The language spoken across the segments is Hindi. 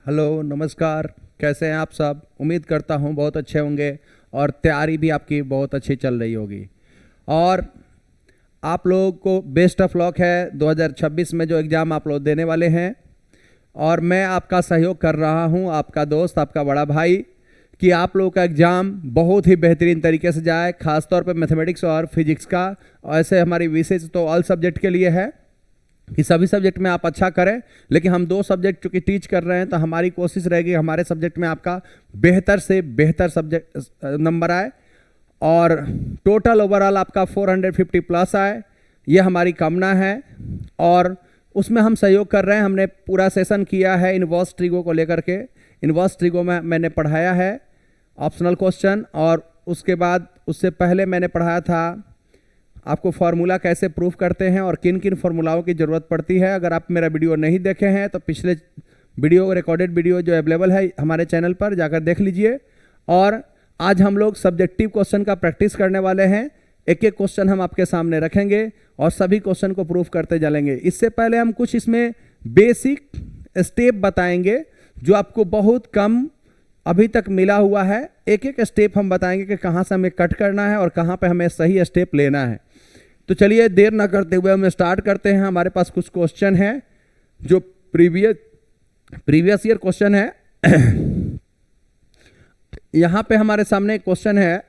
हेलो, नमस्कार। कैसे हैं आप सब? उम्मीद करता हूं बहुत अच्छे होंगे और तैयारी भी आपकी बहुत अच्छी चल रही होगी। और आप लोगों को बेस्ट ऑफ लक है 2026 में जो एग्ज़ाम आप लोग देने वाले हैं। और मैं आपका सहयोग कर रहा हूं, आपका दोस्त, आपका बड़ा भाई, कि आप लोगों का एग्ज़ाम बहुत ही बेहतरीन तरीके से जाए, खासतौर पर मैथमेटिक्स और फिजिक्स का। ऐसे हमारी विशेष तो ऑल सब्जेक्ट के लिए है कि सभी सब्जेक्ट में आप अच्छा करें, लेकिन हम 2 सब्जेक्ट चूँकि टीच कर रहे हैं तो हमारी कोशिश रहेगी हमारे सब्जेक्ट में आपका बेहतर से बेहतर सब्जेक्ट नंबर आए और टोटल ओवरऑल आपका 450 प्लस आए, ये हमारी कामना है। और उसमें हम सहयोग कर रहे हैं। हमने पूरा सेशन किया है इनवर्स ट्रिगो को लेकर के। इनवर्स ट्रिगो में मैंने पढ़ाया है ऑप्शनल क्वेश्चन, और उसके बाद उससे पहले मैंने पढ़ाया था आपको फार्मूला कैसे प्रूफ करते हैं और किन किन फार्मूलाओं की ज़रूरत पड़ती है। अगर आप मेरा वीडियो नहीं देखे हैं तो पिछले वीडियो, रिकॉर्डेड वीडियो जो अवेलेबल है हमारे चैनल पर, जाकर देख लीजिए। और आज हम लोग सब्जेक्टिव क्वेश्चन का प्रैक्टिस करने वाले हैं। एक एक क्वेश्चन हम आपके सामने रखेंगे और सभी क्वेश्चन को प्रूफ करते चलेंगे। इससे पहले हम कुछ इसमें बेसिक स्टेप बताएंगे जो आपको बहुत कम अभी तक मिला हुआ है। एक एक स्टेप हम बताएंगे कि कहाँ से हमें कट करना है और कहाँ पे हमें सही स्टेप लेना है। तो चलिए देर ना करते हुए हम स्टार्ट करते हैं। हमारे पास कुछ क्वेश्चन है जो प्रीवियस ईयर क्वेश्चन है। यहाँ पे हमारे सामने एक क्वेश्चन है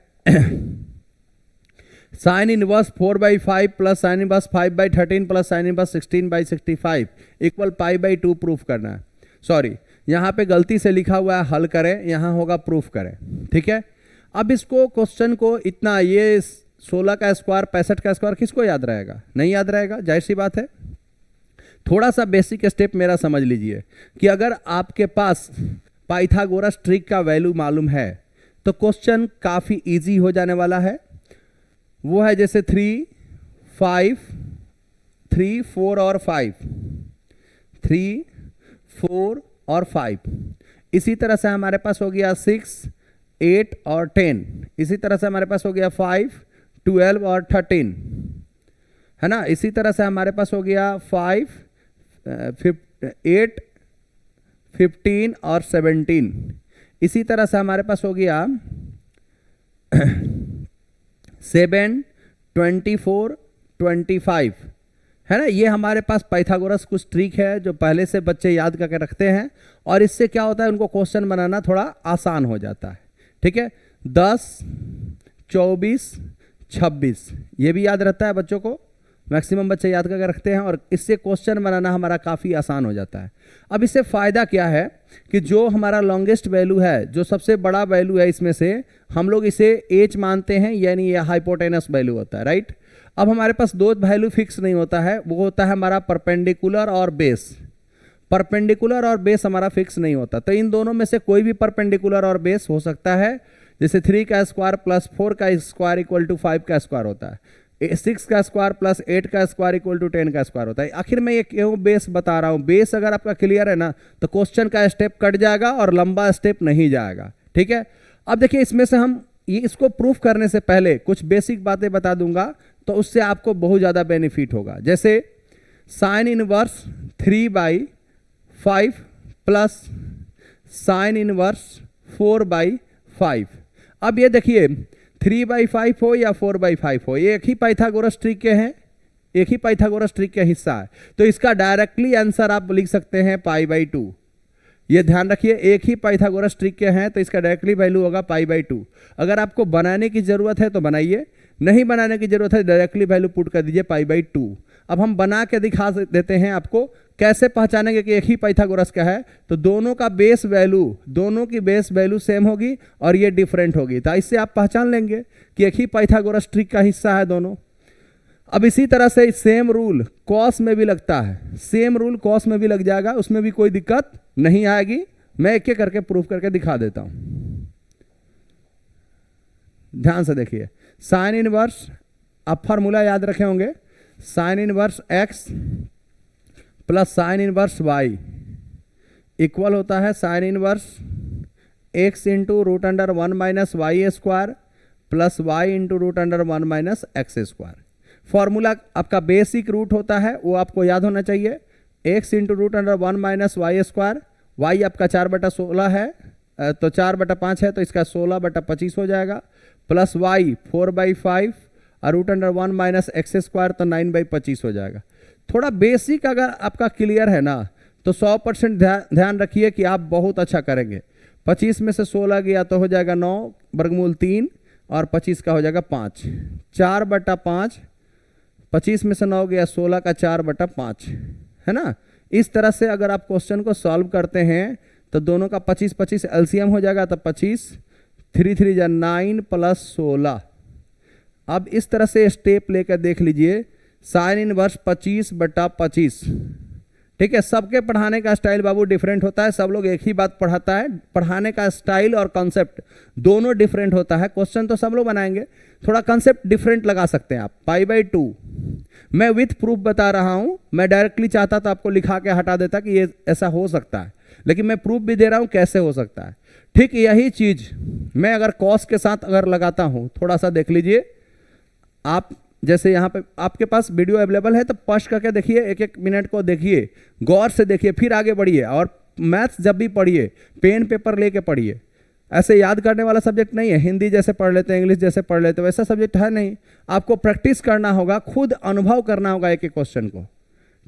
sine inverse 4/5 plus sine inverse 5/13 plus sine inverse 16/65 equal π/2 proof करना है। सॉरी, यहाँ पे गलती से लिखा हुआ है हल करें, यहाँ होगा प्रूफ करें। ठीक है, अब इसको क्वेश्चन को इतना, ये 16 का स्क्वायर 65 का स्क्वायर किसको याद रहेगा? नहीं याद रहेगा, जाहिर सी बात है। थोड़ा सा बेसिक स्टेप मेरा समझ लीजिए कि अगर आपके पास पाइथागोरस ट्रिक का वैल्यू मालूम है तो क्वेश्चन काफ़ी इजी हो जाने वाला है। वो है जैसे 3, 5, 3, 4 और 5, 3, 4 और 5। इसी तरह से हमारे पास हो गया 6, 8 और 10। इसी तरह से हमारे पास हो गया 5, 12 और 13, है ना। इसी तरह से हमारे पास हो गया 5, 8, 15 और 17। इसी तरह से हमारे पास हो गया 7, 24, 25, है ना। ये हमारे पास पाइथागोरस कुछ ट्रिक है जो पहले से बच्चे याद करके रखते हैं और इससे क्या होता है, उनको क्वेश्चन बनाना थोड़ा आसान हो जाता है। ठीक है, 10, 24, 26 ये भी याद रहता है बच्चों को, मैक्सिमम बच्चे याद करके रखते हैं और इससे क्वेश्चन बनाना हमारा काफ़ी आसान हो जाता है। अब इससे फ़ायदा क्या है कि जो हमारा लॉन्गेस्ट वैल्यू है, जो सबसे बड़ा वैल्यू है, इसमें से हम लोग इसे एच मानते हैं, यानी ये हाइपोटेनस वैल्यू होता है, राइट। अब हमारे पास 2 वैल्यू फिक्स नहीं होता है, वो होता है हमारा परपेंडिकुलर और बेस। परपेंडिकुलर और बेस हमारा फिक्स नहीं होता, तो इन दोनों में से कोई भी परपेंडिकुलर और बेस हो सकता है। जैसे 3 का स्क्वायर प्लस 4 का स्क्वायर इक्वल टू 5 का स्क्वायर होता है, 6 का स्क्वायर प्लस 8 का स्क्वायर इक्वल टू 10 का स्क्वायर होता है। आखिर मैं ये क्यों बेस बता रहा हूँ? बेस अगर आपका क्लियर है ना तो क्वेश्चन का स्टेप कट जाएगा और लंबा स्टेप नहीं जाएगा। ठीक है, अब देखिए इसमें से हम इसको प्रूफ करने से पहले कुछ बेसिक बातें बता दूंगा तो उससे आपको बहुत ज़्यादा बेनिफिट होगा। जैसे sign inverse 3/5 plus sine inverse 4/5। अब ये देखिए 3/5 हो या 4/5 हो, ये एक ही पाइथागोरस ट्रिक के हैं, एक ही पाइथागोरस ट्रिक का हिस्सा है, तो इसका डायरेक्टली आंसर आप लिख सकते हैं π/2। ये ध्यान रखिए, एक ही पाइथागोरस ट्रिक के हैं तो इसका डायरेक्टली वैल्यू होगा π/2। अगर आपको बनाने की जरूरत है तो बनाइए, नहीं बनाने की जरूरत है डायरेक्टली वैल्यू पुट कर दीजिए π/2। अब हम बना के दिखा देते हैं आपको कैसे पहचानेंगे कि एक ही पाइथागोरस का है। तो दोनों का बेस वैल्यू, दोनों की बेस वैल्यू सेम होगी और ये डिफरेंट होगी, तो इससे आप पहचान लेंगे कि एक ही पाइथागोरस ट्रिक का हिस्सा है दोनों। अब इसी तरह से सेम रूल कॉस में भी लगता है, सेम रूल कॉस में भी लग जाएगा, उसमें भी कोई दिक्कत नहीं आएगी। मैं एक एक करके प्रूफ करके दिखा देता हूं, ध्यान से देखिए। साइन इनवर्स, आप फार्मूला याद रखे होंगे, sine inverse x plus sine inverse y equal होता है sine inverse x into root under 1 minus Y square plus y into root under 1 minus x square. Formula आपका बेसिक रूट होता है, वो आपको याद होना चाहिए, x into root under 1 minus Y square, y आपका 4/16 है, तो 4/5 है, तो इसका 16/25 हो जाएगा, प्लस y 4/5 और √1 माइनस x² तो 9/25 हो जाएगा। थोड़ा बेसिक अगर आपका क्लियर है ना तो 100% ध्यान रखिए कि आप बहुत अच्छा करेंगे। 25 में से 16 गया तो हो जाएगा 9 वर्गमूल 3 और 25 का हो जाएगा 5, 4/5, 25 में से 9 गया 16 का 4/5 है ना। इस तरह से अगर आप क्वेश्चन को सॉल्व करते हैं तो दोनों का 25-25 एलसीएम हो जाएगा, तो 25 3 3 जा 9 प्लस 16। अब इस तरह से स्टेप लेकर देख लीजिए, साइन इनवर्स 25/25। ठीक है, सबके पढ़ाने का स्टाइल बाबू डिफरेंट होता है, सब लोग एक ही बात पढ़ाता है, पढ़ाने का स्टाइल और कॉन्सेप्ट दोनों डिफरेंट होता है। क्वेश्चन तो सब लोग बनाएंगे, थोड़ा कॉन्सेप्ट डिफरेंट लगा सकते हैं आप। π/2 मैं विथ प्रूफ बता रहा हूं, मैं डायरेक्टली चाहता तो आपको लिखा के हटा देता कि ये ऐसा हो सकता है, लेकिन मैं प्रूफ भी दे रहा हूं कैसे हो सकता है। ठीक यही चीज मैं अगर कॉस के साथ अगर लगाता हूं, थोड़ा सा देख लीजिए आप, जैसे यहाँ पे आपके पास वीडियो अवेलेबल है तो पॉज करके देखिए, 1-1 मिनट को देखिए, गौर से देखिए, फिर आगे बढ़िए। और मैथ्स जब भी पढ़िए पेन पेपर लेके पढ़िए, ऐसे याद करने वाला सब्जेक्ट नहीं है। हिंदी जैसे पढ़ लेते हैं, इंग्लिश जैसे पढ़ लेते हैं, वैसा सब्जेक्ट है नहीं। आपको प्रैक्टिस करना होगा, खुद अनुभव करना होगा एक एक क्वेश्चन को।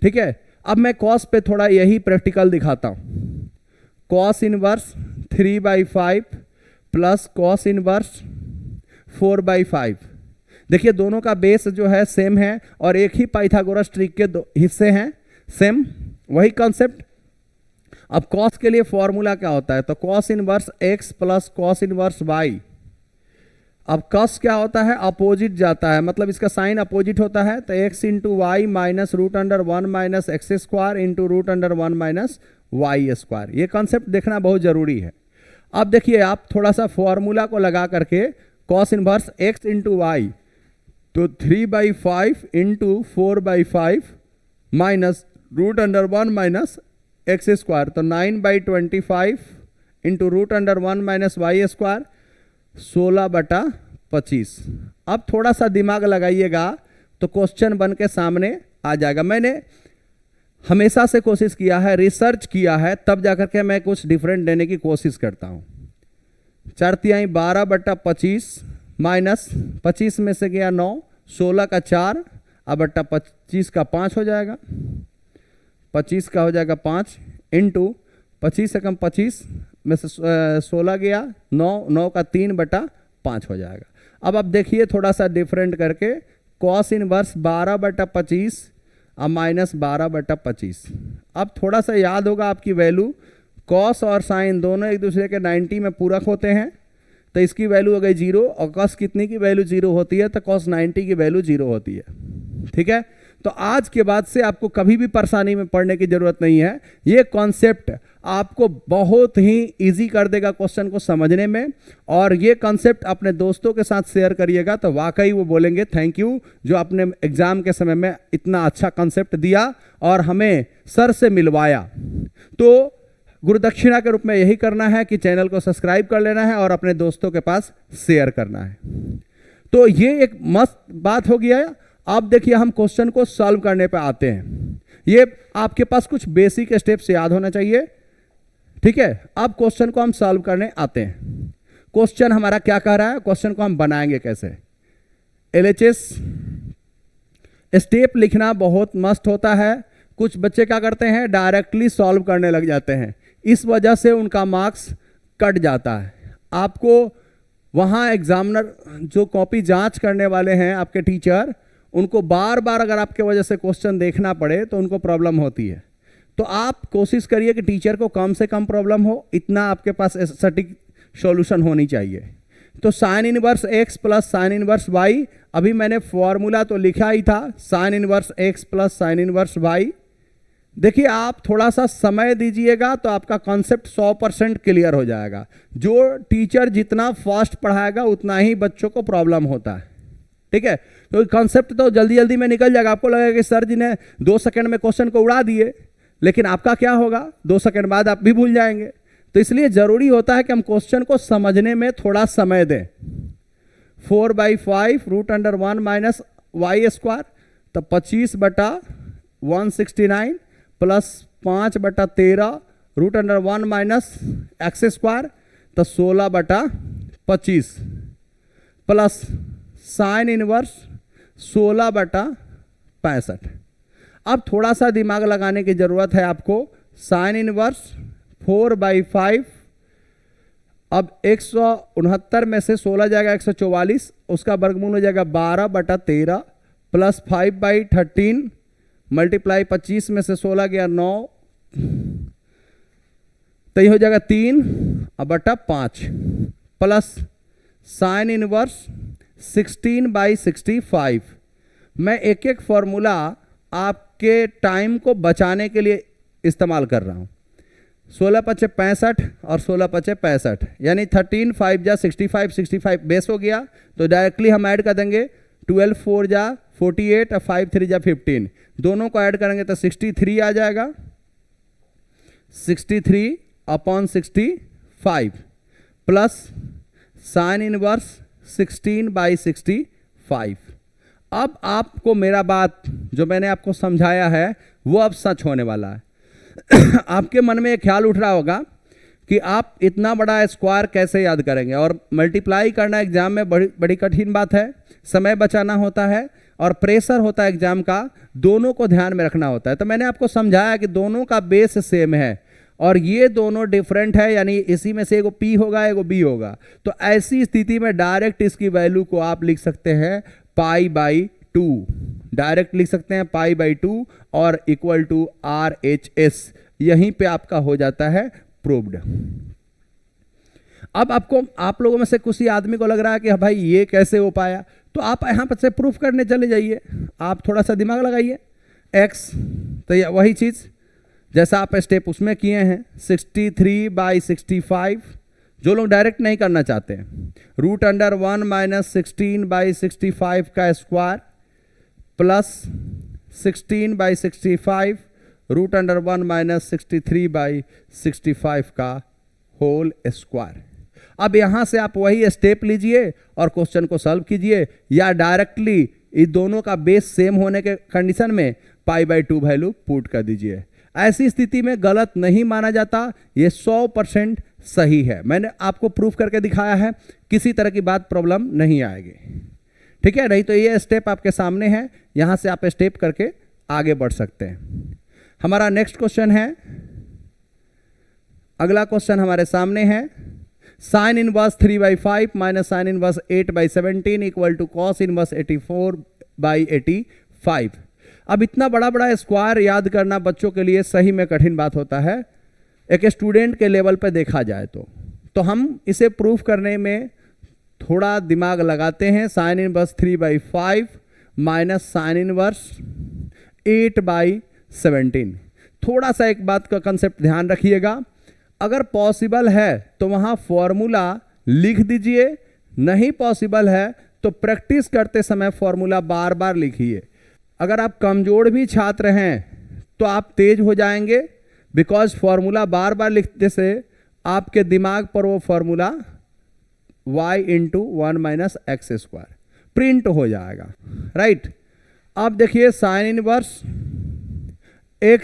ठीक है, अब मैं कॉस पे थोड़ा यही प्रैक्टिकल दिखाता हूँ। Cos inverse 3/5 plus cos inverse 4/5। देखिए दोनों का बेस जो है सेम है और एक ही पाइथागोरस ट्रिक के दो हिस्से हैं, सेम वही कॉन्सेप्ट। अब कॉस के लिए फॉर्मूला क्या होता है, तो cos inverse x plus cos inverse y। अब कॉस क्या होता है, अपोजिट जाता है, मतलब इसका साइन अपोजिट होता है, तो x into y minus √1 minus x² into √1 minus y²। ये कॉन्सेप्ट देखना बहुत जरूरी है। अब देखिए आप थोड़ा सा फॉर्मूला को लगा करके cos inverse x into y, तो 3/5 इंटू 4/5 माइनस √1 माइनस x², तो 9/25 इंटू √1 माइनस y², 16/25। अब थोड़ा सा दिमाग लगाइएगा तो क्वेश्चन बन के सामने आ जाएगा। मैंने हमेशा से कोशिश किया है, रिसर्च किया है, तब जाकर के मैं कुछ डिफरेंट देने की कोशिश करता हूँ। 4 12/25 माइनस 25 में से गया 9, 16 का 4 अब 25 का 5 हो जाएगा, 25 का हो जाएगा 5 इंटू 25 से कम 25 में से 16 गया 9 का 3/5 हो जाएगा। अब आप देखिए थोड़ा सा डिफरेंट करके, कॉस इनवर्स 12/25 अब माइनस 12/25। अब थोड़ा सा याद होगा आपकी वैल्यू, कॉस और साइन दोनों एक दूसरे के 90 में पूरक होते हैं, तो इसकी वैल्यू हो गई 0 और कॉस कितनी की वैल्यू 0 होती है, तो कॉस 90 की वैल्यू 0 होती है। ठीक है, तो आज के बाद से आपको कभी भी परेशानी में पड़ने की जरूरत नहीं है। ये कॉन्सेप्ट आपको बहुत ही इजी कर देगा क्वेश्चन को समझने में, और ये कॉन्सेप्ट अपने दोस्तों के साथ शेयर करिएगा तो वाकई वो बोलेंगे थैंक यू जो आपने एग्जाम के समय में इतना अच्छा कॉन्सेप्ट दिया और हमें सर से मिलवाया। तो गुरुदक्षिणा के रूप में यही करना है कि चैनल को सब्सक्राइब कर लेना है और अपने दोस्तों के पास शेयर करना है। तो ये एक मस्त बात हो गया है। अब देखिए हम क्वेश्चन को सॉल्व करने पे आते हैं। ये आपके पास कुछ बेसिक स्टेप्स याद होना चाहिए। ठीक है, अब क्वेश्चन को हम सॉल्व करने आते हैं। क्वेश्चन हमारा क्या कह रहा है, क्वेश्चन को हम बनाएंगे कैसे। LHS स्टेप लिखना बहुत मस्त होता है। कुछ बच्चे क्या करते हैं, डायरेक्टली सॉल्व करने लग जाते हैं, इस वजह से उनका मार्क्स कट जाता है। आपको वहाँ एग्जामिनर जो कॉपी जांच करने वाले हैं आपके टीचर, उनको बार बार अगर आपके वजह से क्वेश्चन देखना पड़े तो उनको प्रॉब्लम होती है। तो आप कोशिश करिए कि टीचर को कम से कम प्रॉब्लम हो, इतना आपके पास सटीक सॉल्यूशन होनी चाहिए। तो sine inverse x plus sine inverse y, अभी मैंने फॉर्मूला तो लिखा ही था, sign inverse x plus sine inverse y। देखिए आप थोड़ा सा समय दीजिएगा तो आपका कॉन्सेप्ट 100% क्लियर हो जाएगा। जो टीचर जितना फास्ट पढ़ाएगा उतना ही बच्चों को प्रॉब्लम होता है। ठीक है, तो कॉन्सेप्ट तो जल्दी जल्दी में निकल जाएगा। आपको लगेगा कि सर जी ने 2 सेकंड में क्वेश्चन को उड़ा दिए, लेकिन आपका क्या होगा, 2 सेकंड बाद आप भी भूल जाएंगे। तो इसलिए जरूरी होता है कि हम क्वेश्चन को समझने में थोड़ा समय दें। 4/5 √1 माइनस y², तो 25/169 प्लस 5/13 √1 माइनस एक्स स्क्वायर, तो 16/25 प्लस साइन इनवर्स 16/65। अब थोड़ा सा दिमाग लगाने की जरूरत है आपको। साइन इनवर्स 4/5, अब 169 में से 16 जाएगा 144, उसका वर्गमूल हो जाएगा 12/13 प्लस 5/13 मल्टीप्लाई 25 में से 16 गया 9, तो ये हो जाएगा 3/5 प्लस साइन इनवर्स 16/65। मैं एक एक फॉर्मूला आपके टाइम को बचाने के लिए इस्तेमाल कर रहा हूँ। 16×5 65 और 16×5 65, यानी 13 5 जा 65, 65 बेस हो गया, तो डायरेक्टली हम ऐड कर देंगे 12 4 जा 48 और 5 3 जा 15, दोनों को ऐड करेंगे तो 63 आ जाएगा, 63/65 प्लस साइन इनवर्स 16/65। अब आपको मेरा बात जो मैंने आपको समझाया है वो अब सच होने वाला है। आपके मन में एक ख्याल उठ रहा होगा कि आप इतना बड़ा स्क्वायर कैसे याद करेंगे, और मल्टीप्लाई करना एग्जाम में बड़ी कठिन बात है, समय बचाना होता है और प्रेशर होता है एग्जाम का, दोनों को ध्यान में रखना होता है। तो मैंने आपको समझाया कि दोनों का बेस सेम है और ये दोनों डिफरेंट है, यानी इसी में से एगो P होगा एगो B होगा। तो ऐसी स्थिति में डायरेक्ट इसकी वैल्यू को आप लिख सकते हैं π/2, डायरेक्ट लिख सकते हैं π/2 और इक्वल टू RHS। यहीं पे आपका हो जाता है प्रूव्ड। अब आप लोगों में से किसी आदमी को लग रहा है कि भाई ये कैसे हो पाया, तो आप यहाँ पर से प्रूफ करने चले जाइए, आप थोड़ा सा दिमाग लगाइए। x, तो ये वही चीज़ जैसा आप स्टेप उसमें किए हैं, 63/65। जो लोग डायरेक्ट नहीं करना चाहते हैं, √1 माइनस 16/65 का स्क्वायर प्लस 16/65 √1 माइनस 63/65 का होल स्क्वायर। अब यहाँ से आप वही स्टेप लीजिए और क्वेश्चन को सॉल्व कीजिए, या डायरेक्टली इस दोनों का बेस सेम होने के कंडीशन में π/2 वैल्यू पुट कर दीजिए। ऐसी स्थिति में गलत नहीं माना जाता, ये 100% सही है। मैंने आपको प्रूफ करके दिखाया है, किसी तरह की बात प्रॉब्लम नहीं आएगी, ठीक है। नहीं तो ये स्टेप आपके सामने है, यहाँ से आप स्टेप करके आगे बढ़ सकते हैं। हमारा नेक्स्ट क्वेश्चन है, अगला क्वेश्चन हमारे सामने है, sine inverse 3/5 minus sine inverse 8/17 equal to cos inverse 84/85। अब इतना बड़ा बड़ा स्क्वायर याद करना बच्चों के लिए सही में कठिन बात होता है, एक स्टूडेंट के लेवल पर देखा जाए तो हम इसे प्रूफ करने में थोड़ा दिमाग लगाते हैं। Sign inverse 3/5 minus sine inverse 8/17। थोड़ा सा एक बात का कंसेप्ट ध्यान रखिएगा, अगर पॉसिबल है तो वहाँ फॉर्मूला लिख दीजिए, नहीं पॉसिबल है तो प्रैक्टिस करते समय फॉर्मूला बार बार लिखिए। अगर आप कमज़ोर भी छात्र हैं तो आप तेज हो जाएंगे, बिकॉज फॉर्मूला बार बार लिखने से आपके दिमाग पर वो formula y × 1 minus x square print हो जाएगा, राइट। अब देखिए sine inverse x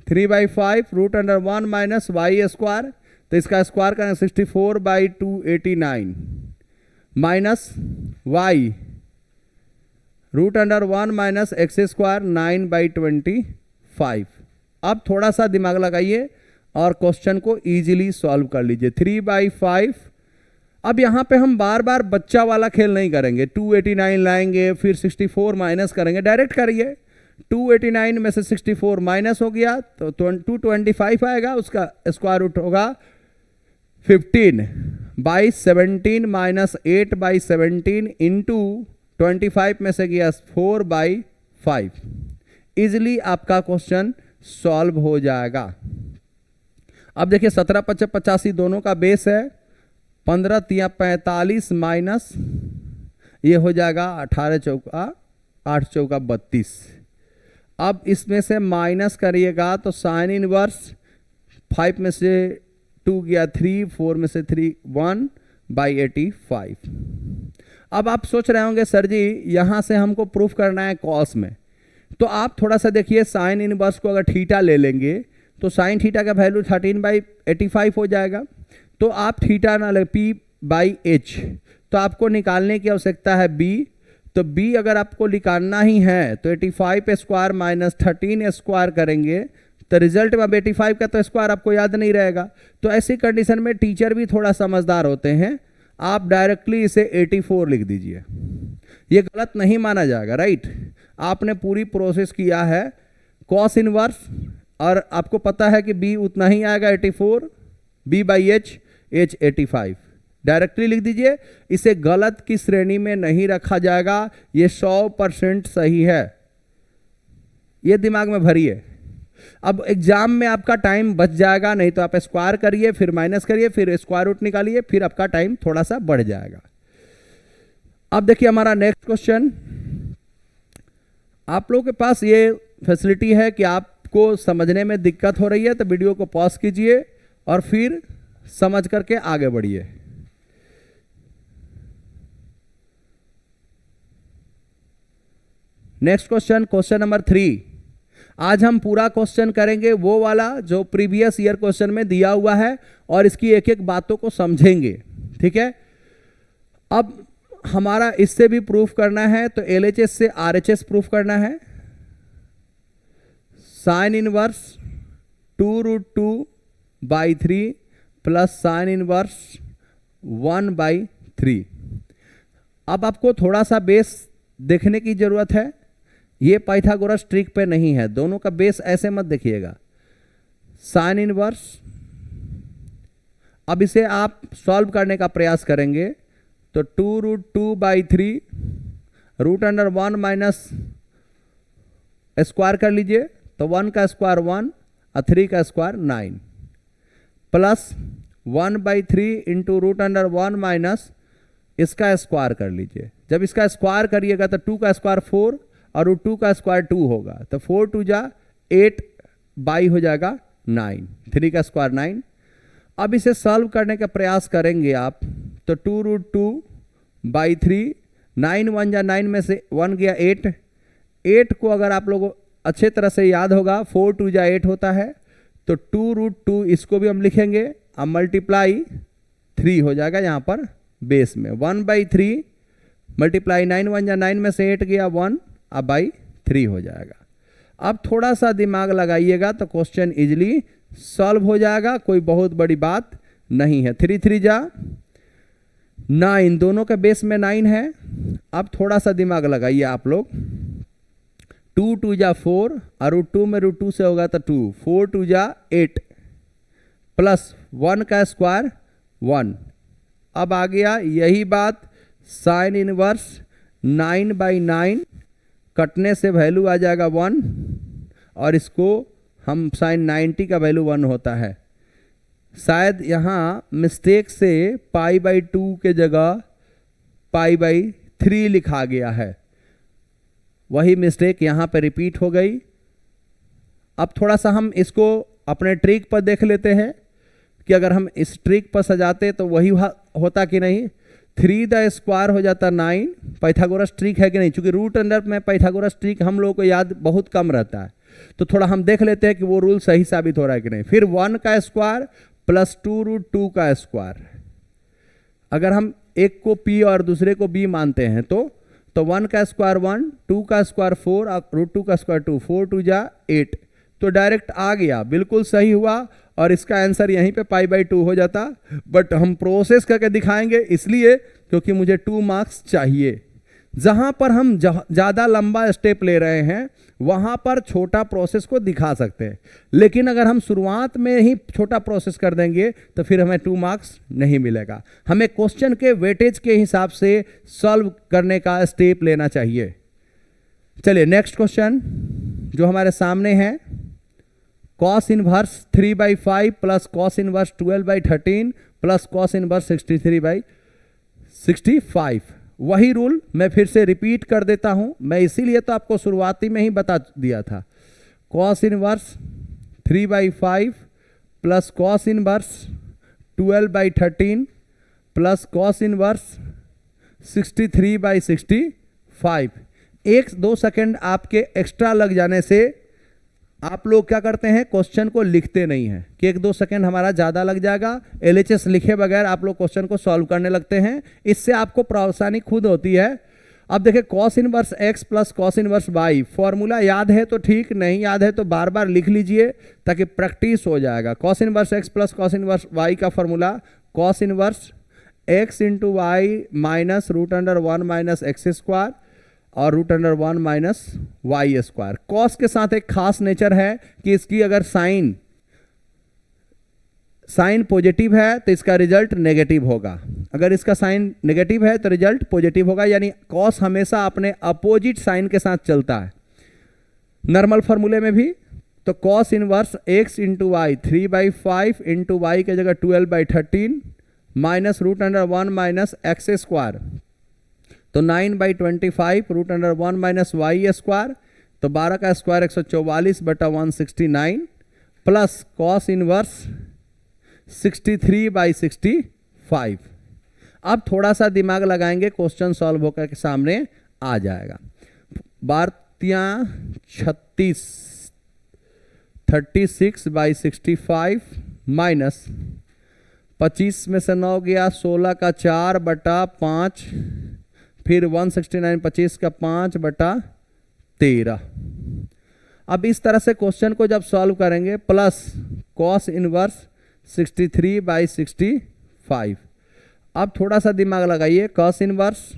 3/5 √1 minus Y square, तो इसका स्क्वायर करें 64/289 minus y √1 minus x square 9/25। अब थोड़ा सा दिमाग लगाइए और क्वेश्चन को इजीली सॉल्व कर लीजिए। 3/5, अब यहाँ पे हम बार बार बच्चा वाला खेल नहीं करेंगे, 289 लाएंगे फिर 64 माइनस करेंगे, डायरेक्ट करिए। 289 में से 64 माइनस हो गया तो 225 आएगा, उसका स्क्वायर रूट होगा 15/17 माइनस 8/17 इंटू 25 में से गया 4/5। इजिली आपका क्वेश्चन सॉल्व हो जाएगा। अब देखिए 17×5 85 दोनों का बेस है, 15×3 45 माइनस ये हो जाएगा 18×4 8×4 32। अब इसमें से माइनस करिएगा तो साइन इनवर्स 5 में से 2 गया 3, 4 में से 3 1/85। अब आप सोच रहे होंगे सर जी यहाँ से हमको प्रूफ करना है कॉस में, तो आप थोड़ा सा देखिए साइन इनवर्स को अगर थीटा ले लेंगे तो साइन थीटा का वैल्यू 13/85 हो जाएगा। तो आप थीटा ना लगे P/H, तो आपको निकालने की आवश्यकता है B। तो B अगर आपको निकालना ही है तो 85 स्क्वायर माइनस 13 स्क्वायर करेंगे तो रिजल्ट में अब 85 का तो स्क्वायर आपको याद नहीं रहेगा। तो ऐसी कंडीशन में टीचर भी थोड़ा समझदार होते हैं, आप डायरेक्टली इसे 84 लिख दीजिए, ये गलत नहीं माना जाएगा, राइट। आपने पूरी प्रोसेस किया है कॉस इनवर्स और आपको पता है कि B उतना ही आएगा 84, B/H, H 85, डायरेक्टली लिख दीजिए, इसे गलत की श्रेणी में नहीं रखा जाएगा, ये 100% सही है, ये दिमाग में भरिए। अब एग्जाम में आपका टाइम बच जाएगा, नहीं तो आप स्क्वायर करिए फिर माइनस करिए फिर स्क्वायर रूट निकालिए, फिर आपका टाइम थोड़ा सा बढ़ जाएगा। अब देखिए हमारा नेक्स्ट क्वेश्चन, आप लोगों के पास ये फैसिलिटी है कि आपको समझने में दिक्कत हो रही है तो वीडियो को पॉज कीजिए और फिर समझ करके आगे बढ़िए। Next question, question number 3। आज हम पूरा क्वेश्चन करेंगे वो वाला जो प्रीवियस ईयर क्वेश्चन में दिया हुआ है और इसकी एक एक बातों को समझेंगे, ठीक है। अब हमारा इससे भी प्रूफ करना है तो LHS से RHS प्रूफ करना है। Sine inverse 2√2/3 plus sine inverse 1/3। अब आपको थोड़ा सा बेस देखने की जरूरत है, ये पाइथागोरस ट्रिक पे नहीं है, दोनों का बेस ऐसे मत देखिएगा। साइन इनवर्स, अब इसे आप सॉल्व करने का प्रयास करेंगे तो 2√2/3 √1 माइनस स्क्वायर कर लीजिए तो 1 का स्क्वायर 1 और 3 का स्क्वायर 9 प्लस 1/3 इंटू √1 माइनस इसका स्क्वायर कर लीजिए। जब इसका स्क्वायर करिएगा तो 2 का स्क्वायर 4 और √2 का स्क्वायर 2 होगा, तो 4 2 जा 8 बाई हो जाएगा 9, 3 का स्क्वायर 9। अब इसे सॉल्व करने का प्रयास करेंगे आप तो 2√2/3, 9 1 जा 9 में से 1 गया 8, 8 को अगर आप लोगों अच्छे तरह से याद होगा 4 2 जा 8 होता है, तो 2√2 इसको भी हम लिखेंगे, अब मल्टीप्लाई 3 हो जाएगा यहाँ पर बेस में, 1/3 मल्टीप्लाई 9 1 जा 9 में से 8 गया 1 अब बाई 3 हो जाएगा। अब थोड़ा सा दिमाग लगाइएगा तो क्वेश्चन इजीली सॉल्व हो जाएगा, कोई बहुत बड़ी बात नहीं है। 3 3 जा 9, दोनों के बेस में 9 है। अब थोड़ा सा दिमाग लगाइए आप लोग, 2 2 जा 4 और √2 में √2 से होगा तो 2, 4 2 जा 8 प्लस 1 का स्क्वायर 1। अब आ गया यही बात, साइन इनवर्स 9/9 कटने से वैल्यू आ जाएगा 1 और इसको हम साइन 90 का वैल्यू 1 होता है। शायद यहाँ मिस्टेक से π/2 के जगह π/3 लिखा गया है, वही मिस्टेक यहाँ पे रिपीट हो गई। अब थोड़ा सा हम इसको अपने ट्रिक पर देख लेते हैं कि अगर हम इस ट्रिक पर सजाते तो वही होता कि नहीं। 3 द स्क्वायर हो जाता 9, पाइथागोरस ट्रिक है कि नहीं, चूंकि रूट अंडर में पाइथागोरस ट्रिक हम लोगों को याद बहुत कम रहता है, तो थोड़ा हम देख लेते हैं कि वो रूल सही साबित हो रहा है कि नहीं। फिर 1 का स्क्वायर प्लस 2√2 का स्क्वायर, अगर हम एक को P और दूसरे को B मानते हैं तो 1 का स्क्वायर 1, 2 का स्क्वायर 4 और √2 का स्क्वायर 2, 4 2 जा 8, तो डायरेक्ट आ गया, बिल्कुल सही हुआ और इसका आंसर यहीं पे π/2 हो जाता। बट हम प्रोसेस करके दिखाएंगे इसलिए क्योंकि मुझे 2 मार्क्स चाहिए। जहां पर हम ज़्यादा लंबा स्टेप ले रहे हैं वहां पर छोटा प्रोसेस को दिखा सकते हैं, लेकिन अगर हम शुरुआत में ही छोटा प्रोसेस कर देंगे तो फिर हमें 2 मार्क्स नहीं मिलेगा। हमें क्वेश्चन के वेटेज के हिसाब से सॉल्व करने का स्टेप लेना चाहिए। चलिए नेक्स्ट क्वेश्चन जो हमारे सामने है, cos inverse 3/5 plus cos inverse 12/13 plus cos inverse 63/65। वही रूल मैं फिर से रिपीट कर देता हूं, मैं इसीलिए तो आपको शुरुआती में ही बता दिया था। Cos inverse 3/5 plus cos inverse 12/13 plus cos inverse 63/65। 1-2 second आपके एक्स्ट्रा लग जाने से आप लोग क्या करते हैं, क्वेश्चन को लिखते नहीं हैं कि 1-2 सेकंड हमारा ज़्यादा लग जाएगा, LHS लिखे बगैर आप लोग क्वेश्चन को सॉल्व करने लगते हैं। इससे आपको परेशानी खुद होती है। अब देखिए cos inverse x plus cos inverse y, formula याद है तो ठीक, नहीं याद है तो बार बार लिख लीजिए ताकि प्रैक्टिस हो जाएगा। Cos inverse x plus cos inverse y का formula cos inverse x into y minus √1 minus x square और √1 माइनस वाई स्क्वायर। कॉस के साथ एक खास नेचर है कि इसकी अगर साइन पॉजिटिव है तो इसका रिजल्ट नेगेटिव होगा, अगर इसका साइन नेगेटिव है तो रिजल्ट पॉजिटिव होगा, यानी कॉस हमेशा अपने अपोजिट साइन के साथ चलता है नॉर्मल फार्मूले में भी। तो cos inverse x into y 3/5 into y की जगह 12/13 माइनस √1 माइनस एक्स स्क्वायर, तो 9/25 √1 माइनस वाई स्क्वायर, तो 12 का स्क्वायर 144/169 प्लस कॉस इनवर्स 63/65। अब थोड़ा सा दिमाग लगाएंगे, क्वेश्चन सॉल्व होकर के सामने आ जाएगा। 36/65 माइनस 25 में से 9 गया, 16 का 4/5, फिर 169 25 का 5/13। अब इस तरह से क्वेश्चन को जब सॉल्व करेंगे प्लस कॉस इनवर्स 63/65। अब थोड़ा सा दिमाग लगाइए, कॉस इनवर्स,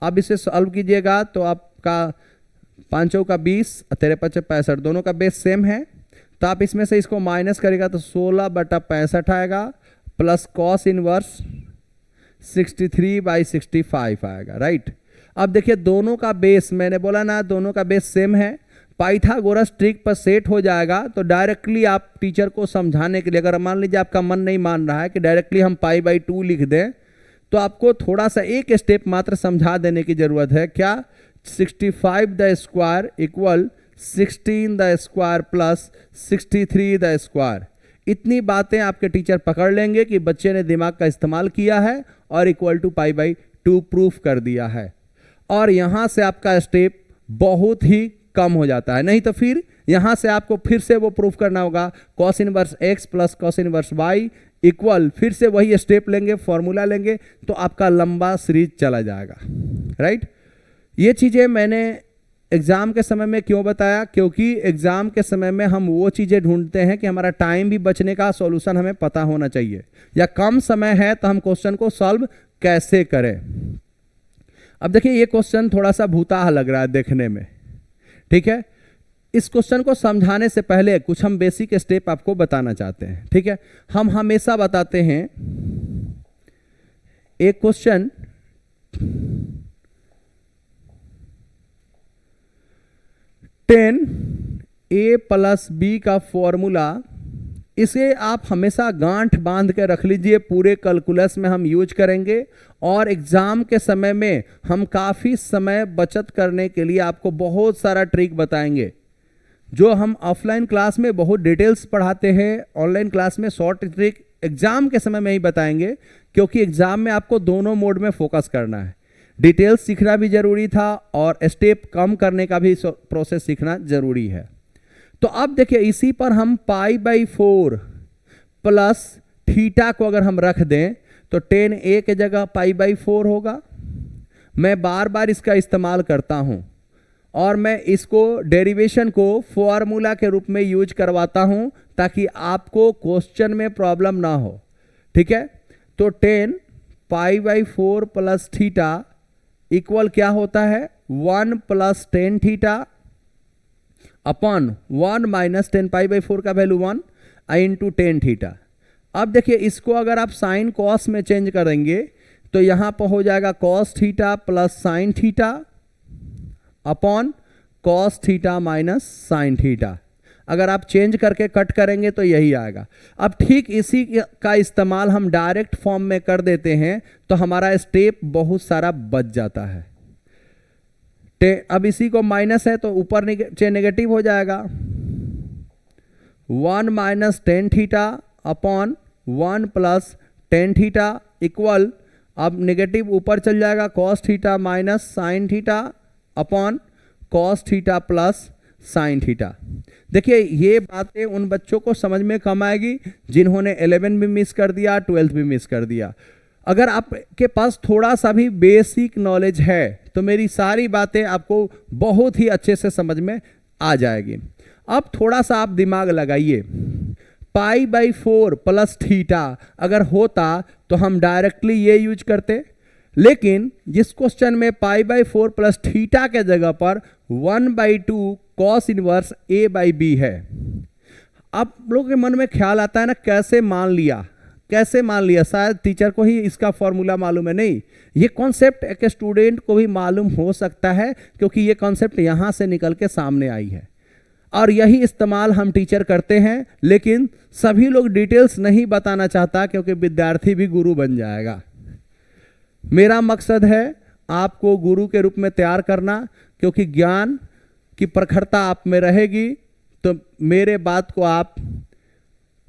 अब इसे सॉल्व कीजिएगा तो आपका 5 का 20 और 3 65 दोनों का बेस सेम है, तो आप इसमें से इसको माइनस करेगा तो 16/65 आएगा प्लस कॉस इनवर्स 63/65 आएगा, राइट। अब देखिए दोनों का बेस, मैंने बोला ना दोनों का बेस सेम है, पाइथागोरस ट्रिक पर सेट हो जाएगा। तो डायरेक्टली आप टीचर को समझाने के लिए, अगर मान लीजिए आपका मन नहीं मान रहा है कि डायरेक्टली हम π/2 लिख दें, तो आपको थोड़ा सा एक स्टेप मात्र समझा देने की जरूरत है। क्या, 65 the square equal 16 the square plus 63 the square. इतनी बातें आपके टीचर पकड़ लेंगे कि बच्चे ने दिमाग का इस्तेमाल किया है और इक्वल टू π/2 प्रूफ कर दिया है, और यहां से आपका स्टेप बहुत ही कम हो जाता है। नहीं तो फिर यहां से आपको फिर से वो प्रूफ करना होगा, cos inverse x plus cos inverse y equal, फिर से वही स्टेप लेंगे, फॉर्मूला लेंगे, तो आपका लंबा सीरीज चला जाएगा, राइट। ये चीजें मैंने एग्जाम के समय में क्यों बताया, क्योंकि एग्जाम के समय में हम वो चीजें ढूंढते हैं कि हमारा टाइम भी बचने का सॉल्यूशन हमें पता होना चाहिए, या कम समय है तो हम क्वेश्चन को सॉल्व कैसे करें। अब देखिए ये क्वेश्चन थोड़ा सा भूताह लग रहा है देखने में, ठीक है। इस क्वेश्चन को समझाने से पहले कुछ हम बेसिक स्टेप आपको बताना चाहते हैं, ठीक है। हम हमेशा बताते हैं एक क्वेश्चन 10a + b का फॉर्मूला, इसे आप हमेशा गांठ बांध के रख लीजिए, पूरे कैलकुलस में हम यूज करेंगे, और एग्जाम के समय में हम काफ़ी समय बचत करने के लिए आपको बहुत सारा ट्रिक बताएंगे, जो हम ऑफलाइन क्लास में बहुत डिटेल्स पढ़ाते हैं, ऑनलाइन क्लास में शॉर्ट ट्रिक एग्जाम के समय में ही बताएंगे, क्योंकि एग्जाम में आपको दोनों मोड में फोकस करना है। डिटेल्स सीखना भी जरूरी था और स्टेप कम करने का भी प्रोसेस सीखना जरूरी है। तो अब देखिए इसी पर हम π/4 प्लस थीटा को अगर हम रख दें तो 10a के जगह π/4 होगा। मैं बार बार इसका इस्तेमाल करता हूं और मैं इसको डेरिवेशन को फॉर्मूला के रूप में यूज करवाता हूं ताकि आपको क्वेश्चन में प्रॉब्लम ना हो, ठीक है। तो 10 π/4 प्लस थीटा इक्वल क्या होता है, 1 + tan थीटा अपॉन 1 - 10 π/4 का वैल्यू 1 इंटू tan थीटा। अब देखिए इसको अगर आप साइन कॉस में चेंज करेंगे तो यहां पर हो जाएगा cos theta plus sine theta upon cos theta minus sine theta. अगर आप चेंज करके कट करेंगे तो यही आएगा। अब ठीक इसी का इस्तेमाल हम डायरेक्ट फॉर्म में कर देते हैं तो हमारा स्टेप बहुत सारा बच जाता है। अब इसी को माइनस है तो ऊपर नीचे नेगेटिव हो जाएगा, 1 - tan theta upon 1 + tan theta equal, अब नेगेटिव ऊपर चल जाएगा, cos theta minus sine theta upon cos theta plus sine theta. देखिए ये बातें उन बच्चों को समझ में कम आएगी जिन्होंने 11 भी मिस कर दिया, 12 भी मिस कर दिया। अगर आपके पास थोड़ा सा भी बेसिक नॉलेज है तो मेरी सारी बातें आपको बहुत ही अच्छे से समझ में आ जाएगी। अब थोड़ा सा आप दिमाग लगाइए, π/4 प्लस थीटा अगर होता तो हम डायरेक्टली ये यूज करते, लेकिन जिस क्वेश्चन में π/4 प्लस थीटा के जगह पर 1/2 कॉस इनवर्स a/b है। आप लोगों के मन में ख्याल आता है ना, कैसे मान लिया, कैसे मान लिया? शायद टीचर को ही इसका फॉर्मूला मालूम है। नहीं, ये कॉन्सेप्ट एक स्टूडेंट को भी मालूम हो सकता है क्योंकि ये कॉन्सेप्ट यहाँ से निकल के सामने आई है और यही इस्तेमाल हम टीचर करते हैं, लेकिन सभी लोग डिटेल्स नहीं बताना चाहता क्योंकि विद्यार्थी भी गुरु बन जाएगा। मेरा मकसद है आपको गुरु के रूप में तैयार करना, क्योंकि ज्ञान की प्रखरता आप में रहेगी तो मेरे बात को आप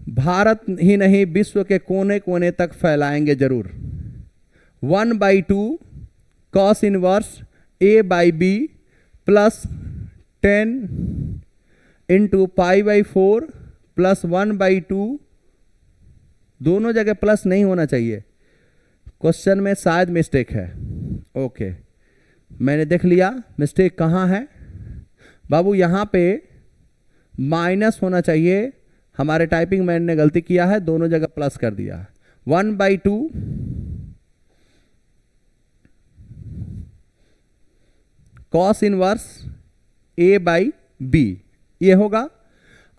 भारत ही नहीं विश्व के कोने कोने तक फैलाएंगे जरूर। 1/2 cos inverse a/b plus 10 into π/4 plus 1/2, दोनों जगह प्लस नहीं होना चाहिए, क्वेश्चन में शायद मिस्टेक है। ओके, मैंने देख लिया मिस्टेक कहाँ है बाबू, यहाँ पे माइनस होना चाहिए, हमारे टाइपिंग मैन ने गलती किया है, दोनों जगह प्लस कर दिया। 1/2 कॉस इनवर्स a/b ये होगा।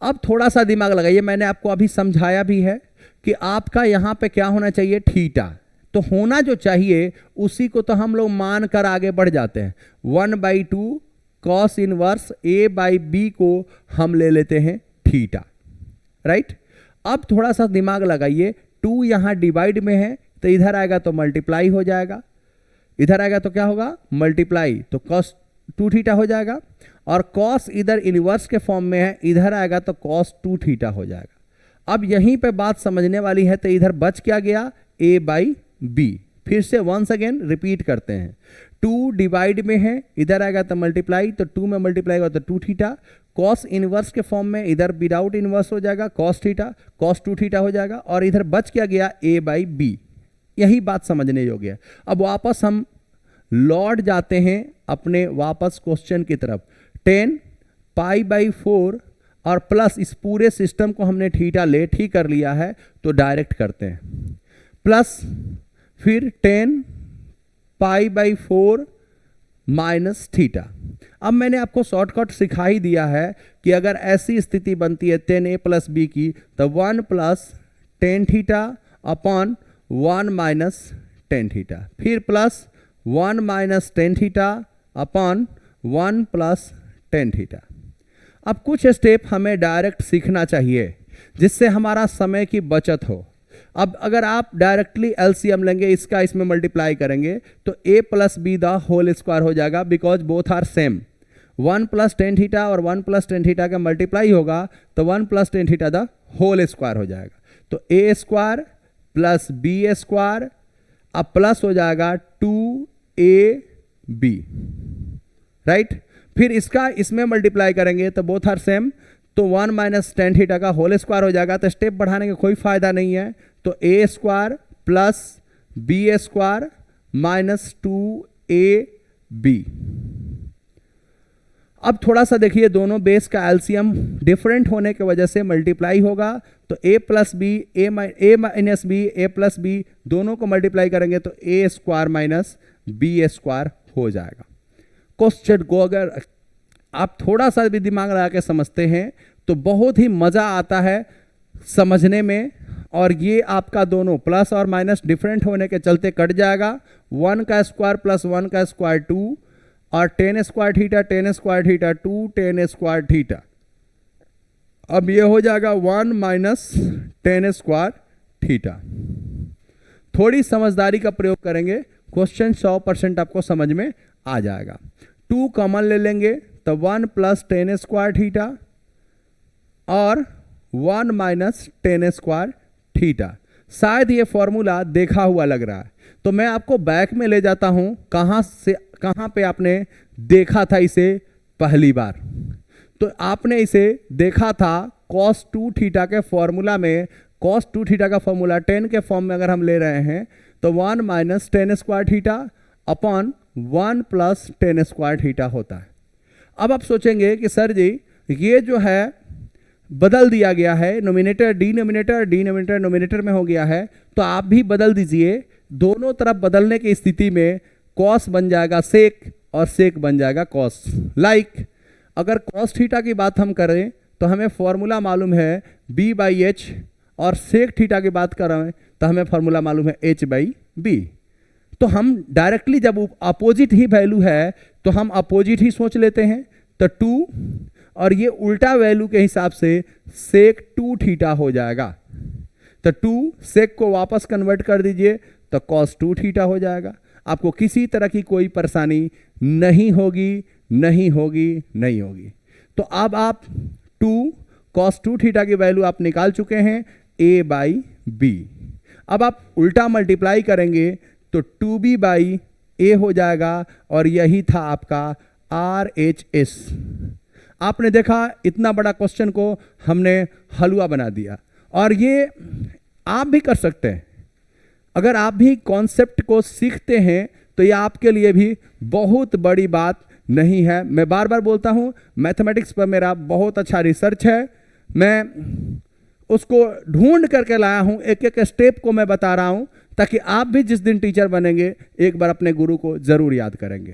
अब थोड़ा सा दिमाग लगाइए, मैंने आपको अभी समझाया भी है कि आपका यहां पे क्या होना चाहिए, थीटा। तो होना जो चाहिए उसी को तो हम लोग मान कर आगे बढ़ जाते हैं। 1/2 कॉस इनवर्स a/b को हम ले लेते हैं थीटा, राइट। अब थोड़ा सा दिमाग लगाइए, 2 यहां डिवाइड में है तो इधर आएगा तो मल्टीप्लाई हो जाएगा, इधर आएगा तो क्या होगा, मल्टीप्लाई, तो कॉस 2 थीटा हो जाएगा। और कॉस इधर इनवर्स के फॉर्म में है, इधर आएगा तो कॉस 2 थीटा हो जाएगा। अब यहीं पे बात समझने वाली है, तो इधर बच क्या गया, a/b। फिर से वंस अगेन रिपीट करते हैं, 2 डिवाइड में है, इधर आएगा तो मल्टीप्लाई, तो 2 में मल्टीप्लाई होगा तो 2 थीटा। कॉस इनवर्स के फॉर्म में इधर विदाउट इनवर्स हो जाएगा कॉस थीटा, कॉस 2 थीटा हो जाएगा। और इधर बच क्या गया, a/b। यही बात समझने योग्य है। अब वापस हम लौट जाते हैं अपने वापस क्वेश्चन की तरफ। 10 π/4 और प्लस इस पूरे सिस्टम को हमने थीटा लेट ही कर लिया है तो डायरेक्ट करते हैं, प्लस फिर 10 π/4 माइनस थीटा। अब मैंने आपको शॉर्टकट सिखा ही दिया है कि अगर ऐसी स्थिति बनती है 10a प्लस b की, तो 1 plus 10 theta upon 1 minus 10 theta, फिर plus 1 minus 10 theta upon 1 plus 10 theta. अब कुछ स्टेप हमें डायरेक्ट सीखना चाहिए जिससे हमारा समय की बचत हो। अब अगर आप डायरेक्टली एलसीएम लेंगे, इसका इसमें मल्टीप्लाई करेंगे तो a plus b the whole square हो जाएगा, because both are same. 1 plus 10 theta और 1 प्लस 10 थीटा का मल्टीप्लाई होगा तो 1 plus 10 theta the whole square हो जाएगा। तो a square plus b square, अब प्लस हो जाएगा 2ab, राइट। फिर इसका इसमें मल्टीप्लाई करेंगे तो बोथ आर सेम, तो 1 माइनस 10 थीटा का होल स्क्वायर हो जाएगा। तो स्टेप बढ़ाने का कोई फायदा नहीं है, तो a square plus b square minus 2ab। अब थोड़ा सा देखिए, दोनों बेस का एलसीएम डिफरेंट होने की वजह से मल्टीप्लाई होगा, तो a plus b a minus b a plus b दोनों को मल्टीप्लाई करेंगे तो a square minus b square हो जाएगा। क्वेश्चन को अगर आप थोड़ा सा भी दिमाग लगा के समझते हैं तो बहुत ही मज़ा आता है समझने में। और ये आपका दोनों प्लस और माइनस डिफरेंट होने के चलते कट जाएगा। 1 का स्क्वायर प्लस 1 का स्क्वायर 2 और 10 square theta 10 square theta 2 10 square theta. अब ये हो जाएगा 1 माइनस 10 स्क्वायर थीटा। थोड़ी समझदारी का प्रयोग करेंगे, क्वेश्चन 100% आपको समझ में आ जाएगा। 2 कॉमन ले लेंगे तो 1 प्लस 10 स्क्वायर थीटा और 1 माइनस 10 स्क्वायर थीटा। शायद ये फॉर्मूला देखा हुआ लग रहा है, तो मैं आपको बैक में ले जाता हूं, कहां पे आपने देखा था इसे पहली बार। तो आपने इसे देखा था cos 2 थीटा के फॉर्मूला में, cos 2 थीटा का फॉर्मूला tan के फॉर्म में अगर हम ले रहे हैं तो 1 minus tan square theta upon 1 plus tan square theta होता है। अब आप सोचेंगे कि सर जी ये जो है बदल दिया गया है, नोमिनेटर डिनोमिनेटर, डिनोमिनेटर नोमिनेटर में हो गया है, तो आप भी बदल दीजिए। दोनों तरफ बदलने की स्थिति में cos बन जाएगा sec और sec बन जाएगा cos। लाइक अगर cos थीटा की बात हम करें तो हमें फॉर्मूला मालूम है b बाई एच, और sec थीटा की बात कर रहे हैं तो हमें फॉर्मूला मालूम है h बाई बी। तो हम डायरेक्टली जब अपोजिट ही वैल्यू है तो हम अपोजिट ही सोच लेते हैं, तो 2 और ये उल्टा वैल्यू के हिसाब से sec 2 थीटा हो जाएगा। तो 2 sec को वापस कन्वर्ट कर दीजिए तो cos 2 थीटा हो जाएगा। आपको किसी तरह की कोई परेशानी नहीं होगी, नहीं होगी, नहीं होगी। तो अब आप 2 cos 2 थीटा की वैल्यू आप निकाल चुके हैं a बाई बी। अब आप उल्टा मल्टीप्लाई करेंगे तो 2b बाई ए हो जाएगा, और यही था आपका RHS। आपने देखा इतना बड़ा क्वेश्चन को हमने हलवा बना दिया, और ये आप भी कर सकते हैं। अगर आप भी कॉन्सेप्ट को सीखते हैं तो ये आपके लिए भी बहुत बड़ी बात नहीं है। मैं बार बार बोलता हूँ, मैथमेटिक्स पर मेरा बहुत अच्छा रिसर्च है, मैं उसको ढूंढ करके लाया हूँ, एक एक स्टेप को मैं बता रहा हूँ, ताकि आप भी जिस दिन टीचर बनेंगे एक बार अपने गुरु को जरूर याद करेंगे।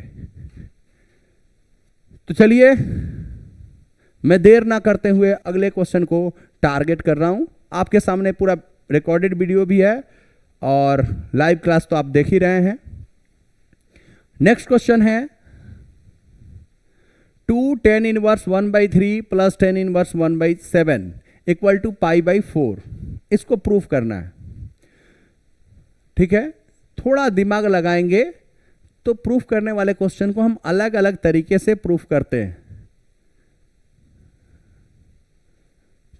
तो चलिए मैं देर ना करते हुए अगले क्वेश्चन को टारगेट कर रहा हूं। आपके सामने पूरा रिकॉर्डेड वीडियो भी है और लाइव क्लास तो आप देख ही रहे हैं। नेक्स्ट क्वेश्चन है 2 tan inverse 1/3 plus tan inverse 1/7 equal to π/4। इसको प्रूफ करना है, ठीक है। थोड़ा दिमाग लगाएंगे तो प्रूफ करने वाले क्वेश्चन को हम अलग अलग तरीके से प्रूफ करते हैं,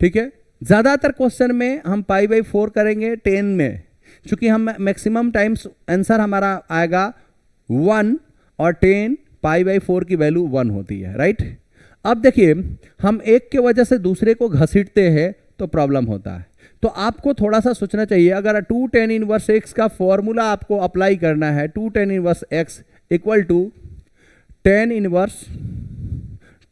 ठीक है। ज्यादातर क्वेश्चन में हम π/4 करेंगे 10 में, क्योंकि हम मैक्सिमम टाइम्स आंसर हमारा आएगा 1 और 10 π/4 की वैल्यू 1 होती है, राइट। अब देखिए हम एक के वजह से दूसरे को घसीटते हैं तो प्रॉब्लम होता है। तो आपको थोड़ा सा सोचना चाहिए। अगर 2 tan इनवर्स x का फॉर्मूला आपको अप्लाई करना है, 2 tan inverse x equal to tan inverse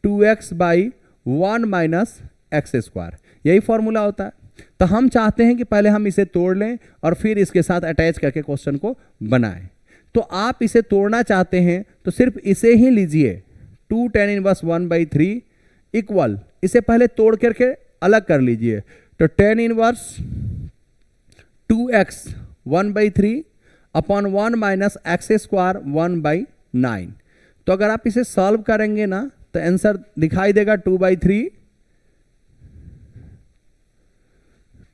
2x by 1 minus x square, यही फॉर्मूला होता है। तो हम चाहते हैं कि पहले हम इसे तोड़ लें और फिर इसके साथ अटैच करके क्वेश्चन को बनाएं। तो आप इसे तोड़ना चाहते हैं तो सिर्फ इसे ही लीजिए, 2 tan इनवर्स 1/3 इक्वल, इसे पहले तोड़ करके अलग कर लीजिए। तो tan inverse 2x 1/3 upon 1 minus x square 1/9। तो अगर आप इसे सॉल्व करेंगे ना तो आंसर दिखाई देगा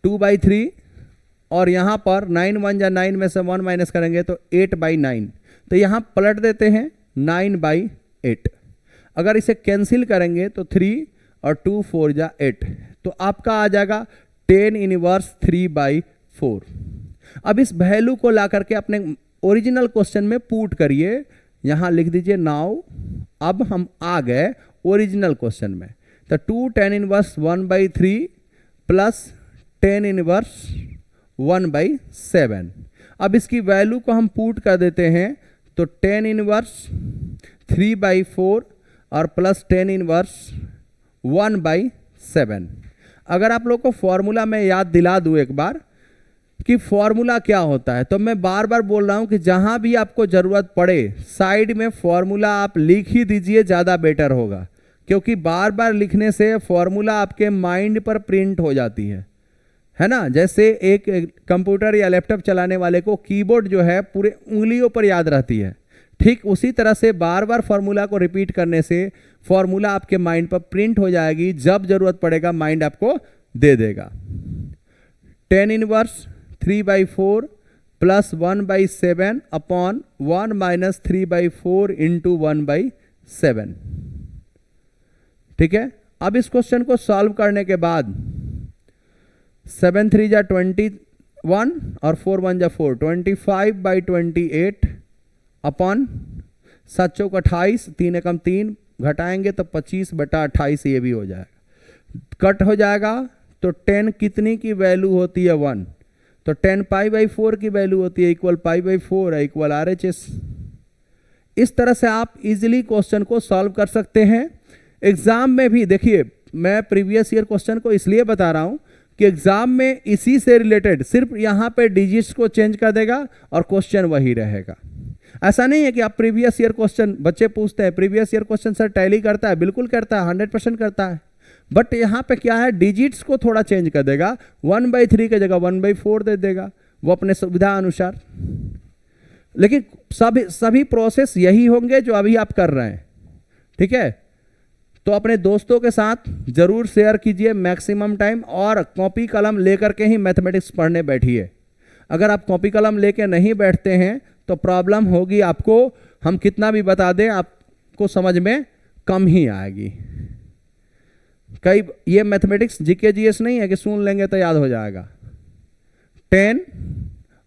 2/3 और यहां पर 9 1 या 9 में से 1 माइनस करेंगे तो 8/9। तो यहां पलट देते हैं 9/8। अगर इसे कैंसिल करेंगे तो 3 और 2 4 या 8, तो आपका आ जाएगा tan इनवर्स 3/4। अब इस वैल्यू को ला करके अपने ओरिजिनल क्वेश्चन में पुट करिए, यहां लिख दीजिए नाउ। अब हम आ गए ओरिजिनल क्वेश्चन में। तो 2 tan inverse 1/3 plus tan inverse 1/7। अब इसकी वैल्यू को हम पुट कर देते हैं, तो tan इनवर्स 3/4 और प्लस tan इनवर्स 1/7। अगर आप लोग को फॉर्मूला में याद दिला दूं एक बार कि फॉर्मूला क्या होता है, तो मैं बार बार बोल रहा हूं कि जहां भी आपको जरूरत पड़े साइड में फॉर्मूला आप लिख ही दीजिए, ज़्यादा बेटर होगा। क्योंकि बार बार लिखने से फॉर्मूला आपके माइंड पर प्रिंट हो जाती है ना। जैसे एक कंप्यूटर या लैपटॉप चलाने वाले को कीबोर्ड जो है पूरे उंगलियों पर याद रहती है, ठीक उसी तरह से बार बार फॉर्मूला को रिपीट करने से फॉर्मूला आपके माइंड पर प्रिंट हो जाएगी। जब जरूरत पड़ेगा माइंड आपको दे देगा। tan inverse 3/4 plus 1/7 upon 1 minus 3/4 into 1/7, ठीक है। अब इस क्वेश्चन को सॉल्व करने के बाद 7 3 जा 21 और 4 1 जा 4, 25/28 अपॉन 7 चौक 28, 3 एकम 3, घटाएंगे तो 25/28 ये भी हो जाएगा, कट हो जाएगा। तो 10 कितनी की वैल्यू होती है 1, तो 10 π/4 की वैल्यू होती है इक्वल π/4 है इक्वल RHS। इस तरह से आप इजीली क्वेश्चन को सॉल्व कर सकते हैं। एग्जाम में भी देखिए, मैं प्रीवियस ईयर क्वेश्चन को इसलिए बता रहा हूं कि एग्जाम में इसी से रिलेटेड सिर्फ यहां पे डिजिट्स को चेंज कर देगा और क्वेश्चन वही रहेगा। ऐसा नहीं है कि आप प्रीवियस ईयर क्वेश्चन, बच्चे पूछते हैं previous year question sir tally करता है, बिल्कुल करता है, 100% करता है, बट यहाँ पे क्या है, डिजिट्स को थोड़ा चेंज कर देगा, 1/3 की जगह 1/4 दे देगा, वो अपने सुविधा अनुसार। लेकिन सभी प्रोसेस यही होंगे जो अभी आप कर रहे हैं, ठीक है। तो अपने दोस्तों के साथ जरूर शेयर कीजिए मैक्सिमम टाइम, और कॉपी कलम लेकर के ही मैथमेटिक्स पढ़ने बैठिए। अगर आप कॉपी कलम लेके नहीं बैठते हैं तो प्रॉब्लम होगी आपको, हम कितना भी बता दें आपको समझ में कम ही आएगी। कई ये मैथमेटिक्स जीके जीएस नहीं है कि सुन लेंगे तो याद हो जाएगा। 10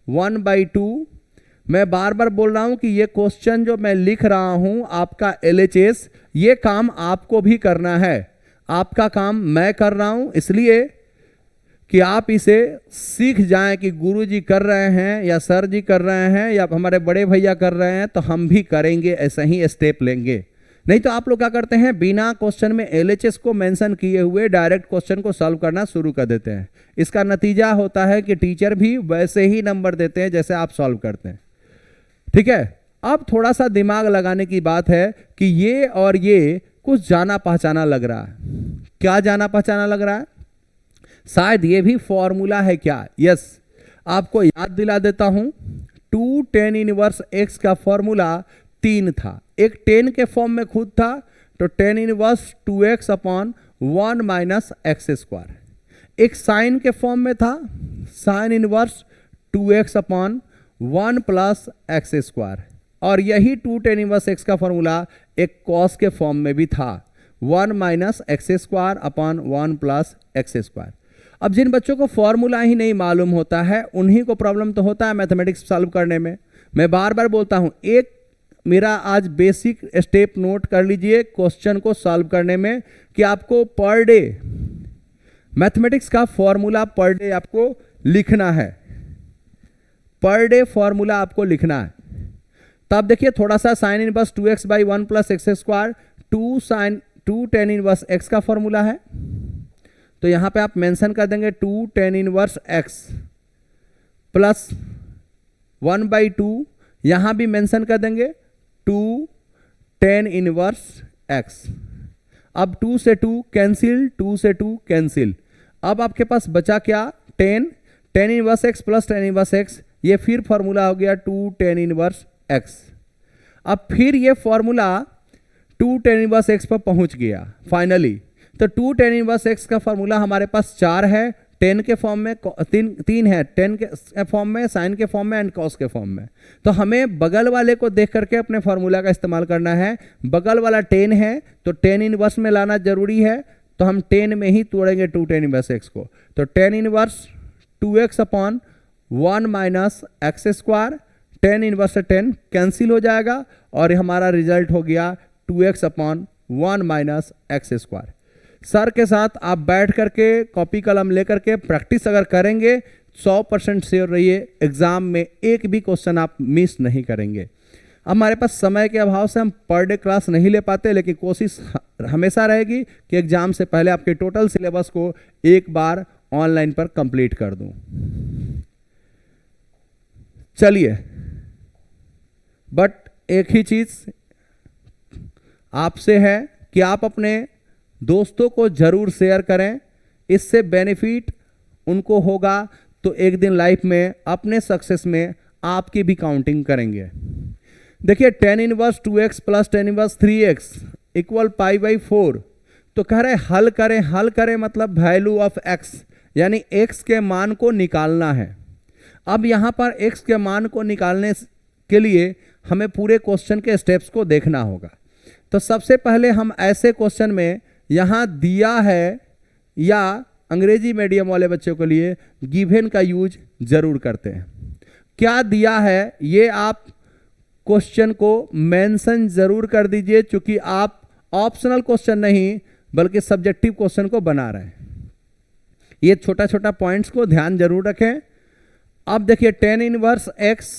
1/2, मैं बार बार बोल रहा हूं कि ये क्वेश्चन जो मैं लिख रहा हूं आपका LHS, ये काम आपको भी करना है। आपका काम मैं कर रहा हूं इसलिए कि आप इसे सीख जाएं कि गुरुजी कर रहे हैं या सर जी कर रहे हैं या हमारे बड़े भैया कर रहे हैं तो हम भी करेंगे, ऐसा ही स्टेप लेंगे। नहीं तो आप लोग क्या करते हैं, बिना क्वेश्चन में LHS को मेंशन किए हुए डायरेक्ट क्वेश्चन को सॉल्व करना शुरू कर देते हैं। इसका नतीजा होता है कि टीचर भी वैसे ही नंबर देते हैं जैसे आप सॉल्व करते हैं, ठीक है। अब थोड़ा सा दिमाग लगाने की बात है कि ये और ये कुछ जाना पहचाना लग रहा है। क्या जाना पहचाना लग रहा है? शायद ये भी फॉर्मूला है क्या? यस, आपको याद दिला देता हूं। 2 tan इनवर्स x का फॉर्मूला 3 था, एक 10 के फॉर्म में खुद था, तो tan इनवर्स 2x/1 - x²। एक साइन के फॉर्म में था, साइन इनवर्स 2x/1 + x²। और यही 2 tan इनवर्स x का फॉर्मूला एक कॉस के फॉर्म में भी था, 1 - x²/1 + x²। अब जिन बच्चों को फॉर्मूला ही नहीं मालूम होता है उन्हीं को प्रॉब्लम तो होता है मैथमेटिक्स सॉल्व करने में। मैं बार बार बोलता हूं, एक मेरा आज बेसिक स्टेप नोट कर लीजिए क्वेश्चन को सॉल्व करने में, कि आपको पर डे मैथमेटिक्स का फॉर्मूला पर डे आपको लिखना है, पर डे फॉर्मूला आपको लिखना है। तब देखिए थोड़ा सा sine inverse 2x/1 + x², 2 tan inverse x का फॉर्मूला है, तो यहां पे आप मेंशन कर देंगे 2 tan इनवर्स x प्लस 1/2, यहां भी मेंशन कर देंगे 2 tan इनवर्स x। अब 2 से 2 कैंसिल, 2 से 2 कैंसिल। अब आपके पास बचा क्या? tan inverse x plus tan inverse x, ये फिर फॉर्मूला हो गया 2 tan इनवर्स x। अब फिर ये फॉर्मूला 2 tan इनवर्स x पर पहुंच गया फाइनली। तो 2 tan इनवर्स x का फॉर्मूला हमारे पास 4 है, 10 के फॉर्म में, 3 है, 10 के फॉर्म में, साइन के फॉर्म में एंड कॉस के फॉर्म में। तो हमें बगल वाले को देख करके अपने फॉर्मूला का इस्तेमाल करना है। बगल वाला 10 है तो 10 इनवर्स में लाना जरूरी है, तो हम 10 में ही तोड़ेंगे 2 tan इनवर्स x को। तो tan inverse 2x/1 - x², 10 inverse से 10 कैंसिल हो जाएगा और हमारा रिजल्ट हो गया 2x/1 - x²। सर के साथ आप बैठ करके कॉपी कलम लेकर के प्रैक्टिस अगर करेंगे 100% श्योर रहिए एग्जाम में एक भी क्वेश्चन आप मिस नहीं करेंगे। हमारे पास समय के अभाव से हम पर डे क्लास नहीं ले पाते, लेकिन कोशिश हमेशा रहेगी कि एग्जाम से पहले आपके टोटल सिलेबस को एक बार ऑनलाइन पर कंप्लीट कर दूं। चलिए, बट एक ही चीज आपसे है कि आप अपने दोस्तों को जरूर शेयर करें, इससे बेनिफिट उनको होगा तो एक दिन लाइफ में अपने सक्सेस में आपकी भी काउंटिंग करेंगे। देखिए tan inverse 2x plus tan inverse 3x equal π/4, तो कह रहे हल करें, हल करें मतलब वैल्यू ऑफ x, यानी x के मान को निकालना है। अब यहाँ पर x के मान को निकालने के लिए हमें पूरे क्वेश्चन के स्टेप्स को देखना होगा। तो सबसे पहले हम ऐसे क्वेश्चन में यहाँ दिया है, या अंग्रेजी मीडियम वाले बच्चों के लिए गिवन का यूज जरूर करते हैं। क्या दिया है ये आप क्वेश्चन को मेंशन जरूर कर दीजिए, क्योंकि आप ऑप्शनल क्वेश्चन नहीं बल्कि सब्जेक्टिव क्वेश्चन को बना रहे हैं। ये छोटा छोटा पॉइंट्स को ध्यान जरूर रखें। अब देखिए tan inverse x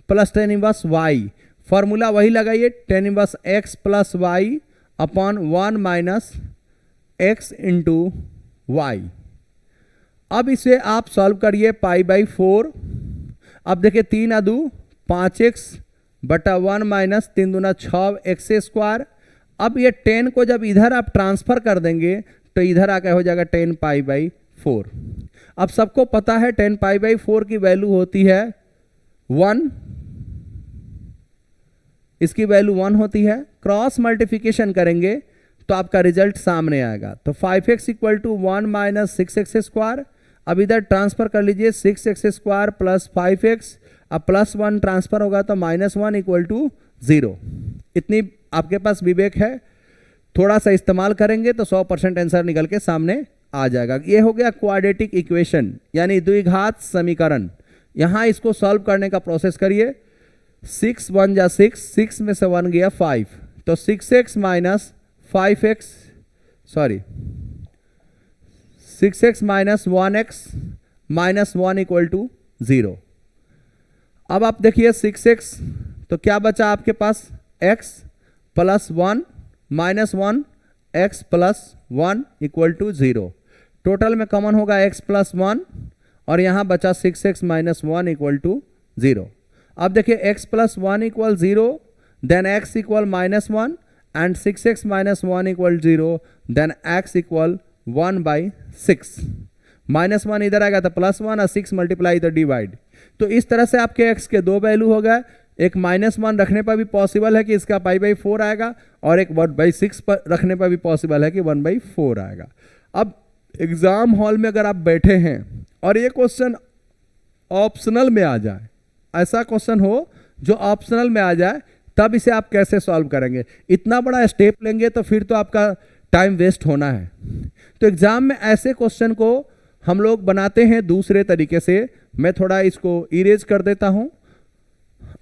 plus tan inverse y, formula वही लगाइए, tan inverse x plus y upon 1 minus x into y. अब इसे आप सॉल्व करिए पाई बाई 4। अब देखिए 3 अदू 5x बटा 1 माइनस 3 दूना 6x स्क्वायर। अब ये 10 को जब इधर आप ट्रांसफर कर देंगे तो इधर आके हो जाएगा 10 पाई बाई 4। अब सबको पता है 10 पाई बाई 4 की वैल्यू होती है 1, इसकी वैल्यू 1 होती है। क्रॉस मल्टीप्लिकेशन करेंगे तो आपका रिजल्ट सामने आएगा। तो 5x equal to 1 minus 6x square. अब इधर ट्रांसफर कर लीजिए 6x स्क्वायर प्लस 5x, अब प्लस 1 ट्रांसफर होगा तो माइनस 1 इक्वल टू 0। इतनी आपके पास विवेक है, थोड़ा सा इस्तेमाल करेंगे तो 100% आंसर निकल के सामने आ जाएगा। ये हो गया क्वाड्रेटिक इक्वेशन यानी द्विघात समीकरण। यहाँ इसको सॉल्व करने का प्रोसेस करिए। 6 1 जा 6, 6 में से 1 गया 5, तो 6x minus 5x, sorry 6x minus 1x minus 1 equal to 0। अब आप देखिए 6x, तो क्या बचा आपके पास x plus 1 minus 1 x plus 1 equal to 0। Total में कॉमन होगा x प्लस 1 और यहाँ बचा 6x माइनस 1 इक्वल टू 0। अब देखिए x plus 1 equal 0, then x equal minus 1 and 6x minus 1 equal 0, then x equal 1 by 6। Minus 1 इधर आएगा तो प्लस 1 और 6 मल्टीप्लाई इधर डिवाइड। तो इस तरह से आपके x के दो वैल्यू हो गए। एक माइनस 1 रखने पर भी पॉसिबल है कि इसका पाई बाई 4 आएगा और एक 1 बाई 6 पर रखने पर भी पॉसिबल है कि 1 बाई 4 आएगा। अब एग्जाम हॉल में अगर आप बैठे हैं और ये क्वेश्चन ऑप्शनल में आ जाए, ऐसा क्वेश्चन हो जो ऑप्शनल में आ जाए, तब इसे आप कैसे सॉल्व करेंगे? इतना बड़ा स्टेप लेंगे तो फिर तो आपका टाइम वेस्ट होना है। तो एग्जाम में ऐसे क्वेश्चन को हम लोग बनाते हैं दूसरे तरीके से। मैं थोड़ा इसको इरेज कर देता हूं।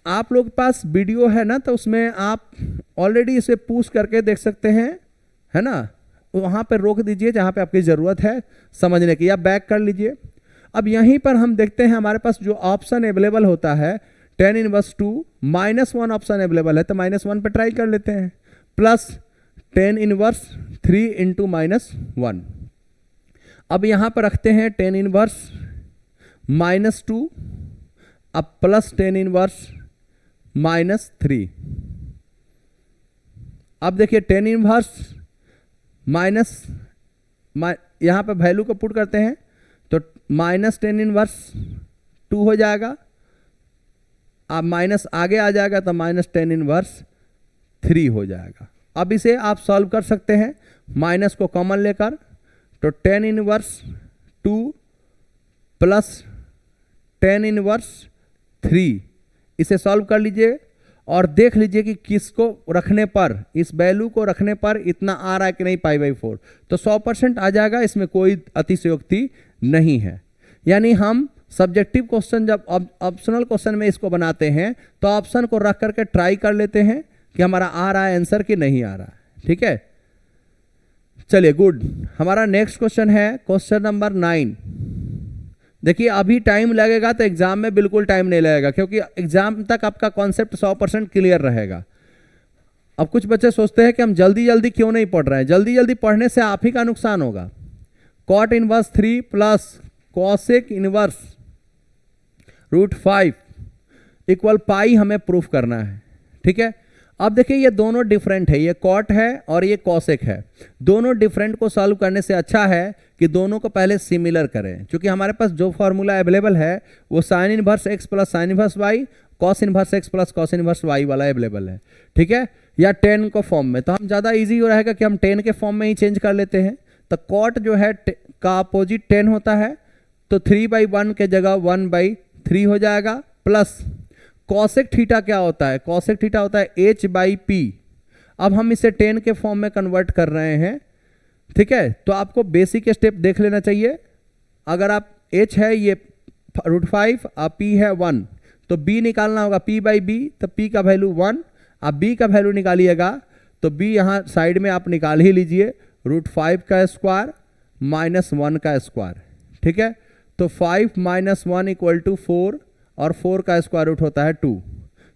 आप लोग के पास वीडियो है ना, तो उसमें आप ऑलरेडी इसे पुश करके देख सकते हैं, है ना। वहां पर रोक दीजिए जहां पे आपकी जरूरत है समझने की, या बैक कर लीजिए। अब यहीं पर हम देखते हैं हमारे पास जो ऑप्शन अवेलेबल होता है tan inverse 2 minus 1 option available है, तो माइनस 1 पर ट्राई कर लेते हैं, plus tan inverse 3 into minus 1। अब यहां पर रखते हैं tan इनवर्स माइनस 2, अब प्लस tan इनवर्स माइनस 3। अब देखिए tan इनवर्स माइनस, यहां पर वैल्यू को पुट करते हैं तो माइनस tan इनवर्स 2 हो जाएगा। अब माइनस आगे आ जाएगा तो माइनस tan इनवर्स 3 हो जाएगा। अब इसे आप सॉल्व कर सकते हैं माइनस को कॉमन लेकर, तो tan inverse 2 plus tan inverse 3, इसे सॉल्व कर लीजिए और देख लीजिए कि किसको रखने पर, इस वैल्यू को रखने पर इतना आ रहा है कि नहीं पाई बाई 4, तो 100% आ जाएगा। इसमें कोई अतिशयोक्ति नहीं है। यानी हम सब्जेक्टिव क्वेश्चन जब ऑप्शनल क्वेश्चन में इसको बनाते हैं तो ऑप्शन को रख करके ट्राई कर लेते हैं कि हमारा आ रहा है आंसर कि नहीं आ रहा है। ठीक है, चलिए गुड। हमारा नेक्स्ट क्वेश्चन है क्वेश्चन नंबर 9। देखिए अभी टाइम लगेगा तो एग्जाम में बिल्कुल टाइम नहीं लगेगा, क्योंकि एग्जाम तक आपका कॉन्सेप्ट 100% क्लियर रहेगा। अब कुछ बच्चे सोचते हैं कि हम जल्दी जल्दी क्यों नहीं पढ़ रहे हैं। जल्दी जल्दी पढ़ने से आप ही का नुकसान होगा। Cot inverse 3 plus cosec inverse root 5 equal pi हमें प्रूफ करना है। ठीक है, अब देखिए ये दोनों डिफरेंट है, ये कॉट है और ये कॉसेक है। दोनों डिफरेंट को सॉल्व करने से अच्छा है कि दोनों को पहले सिमिलर करें, क्योंकि हमारे पास जो फॉर्मूला अवेलेबल है वो sine inverse x plus sine inverse y, cos inverse x plus cos inverse y वाला अवेलेबल है। ठीक है, या 10 को फॉर्म में, तो हम ज़्यादा ईजी रहेगा कि हम 10 के फॉर्म में ही चेंज कर लेते हैं। तो कॉट जो है का अपोजिट 10 होता है, तो 3/1 के जगह 1/3 हो जाएगा, प्लस कॉसेक थीटा क्या होता है? कॉसेक थीटा होता है h/p। अब हम इसे 10 के फॉर्म में कन्वर्ट कर रहे हैं। ठीक है, तो आपको बेसिक स्टेप देख लेना चाहिए। अगर आप h है ये √5 और p है 1, तो b निकालना होगा p/b, तो p का वैल्यू 1, अब b का वैल्यू निकालिएगा तो b यहाँ साइड में आप निकाल ही लीजिए, √5 का स्क्वायर -1 का स्क्वायर, ठीक है। तो 5 - 1 = 4 और 4 का स्क्वायर रूट होता है 2,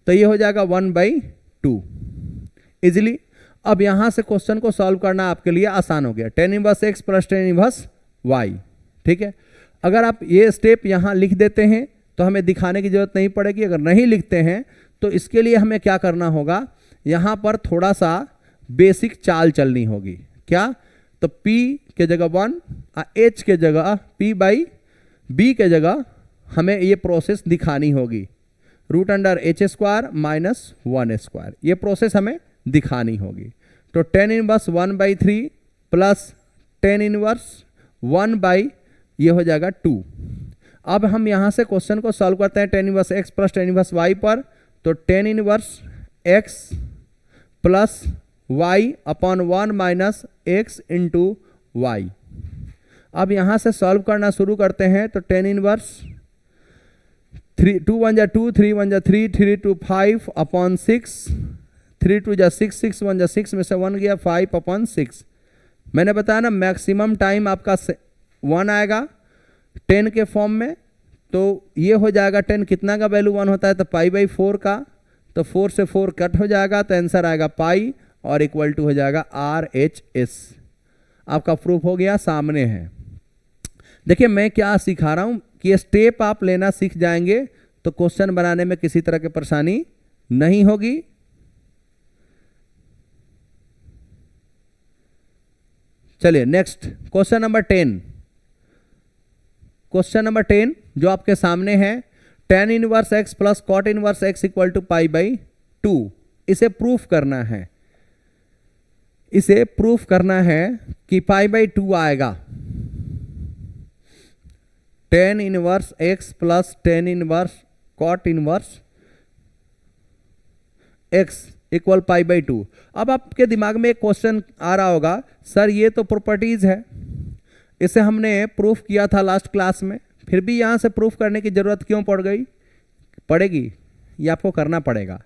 तो ये हो जाएगा 1/2 इजिली। अब यहाँ से क्वेश्चन को सॉल्व करना आपके लिए आसान हो गया, tan inverse x + tan inverse y, ठीक है। अगर आप ये स्टेप यहाँ लिख देते हैं तो हमें दिखाने की जरूरत नहीं पड़ेगी। अगर नहीं लिखते हैं तो इसके लिए हमें क्या करना होगा, यहाँ पर थोड़ा सा बेसिक चाल चलनी होगी। क्या? तो p के जगह 1, h के जगह p/b के जगह हमें ये प्रोसेस दिखानी होगी, √h² - 1² ये प्रोसेस हमें दिखानी होगी। तो tan inverse 1/3 plus tan inverse 1/ ये हो जाएगा 2। अब हम यहाँ से क्वेश्चन को सॉल्व करते हैं tan inverse x + tan inverse y पर। तो tan inverse x + y/1 - x × y। अब यहाँ से सॉल्व करना शुरू करते हैं। तो tan इनवर्स 2 × 2, 3 × 3, 3 × 5/6, 3 × 6, 6 × 6 में से 1 गया, 5/6। मैंने बताया ना मैक्सिमम टाइम आपका 1 आएगा 10 के फॉर्म में। तो ये हो जाएगा 10 कितना का वैल्यू 1 होता है, तो π/4 का, तो 4 से 4 कट हो जाएगा, तो आंसर आएगा पाई और इक्वल टू हो जाएगा RHS। आपका प्रूफ हो गया, सामने है। देखिए मैं क्या सिखा रहा हूं कि ये स्टेप आप लेना सीख जाएंगे तो क्वेश्चन बनाने में किसी तरह की परेशानी नहीं होगी। चलिए next question number 10। Question number 10 जो आपके सामने है, tan inverse x + cot inverse x = π/2। इसे प्रूफ करना है, इसे प्रूफ करना है कि π/2 आएगा। tan inverse x + tan inverse cot inverse x = π/2। अब आपके दिमाग में एक क्वेश्चन आ रहा होगा, सर ये तो प्रॉपर्टीज है, इसे हमने प्रूफ किया था लास्ट क्लास में, फिर भी यहाँ से प्रूफ करने की जरूरत क्यों पड़ेगी? ये आपको करना पड़ेगा।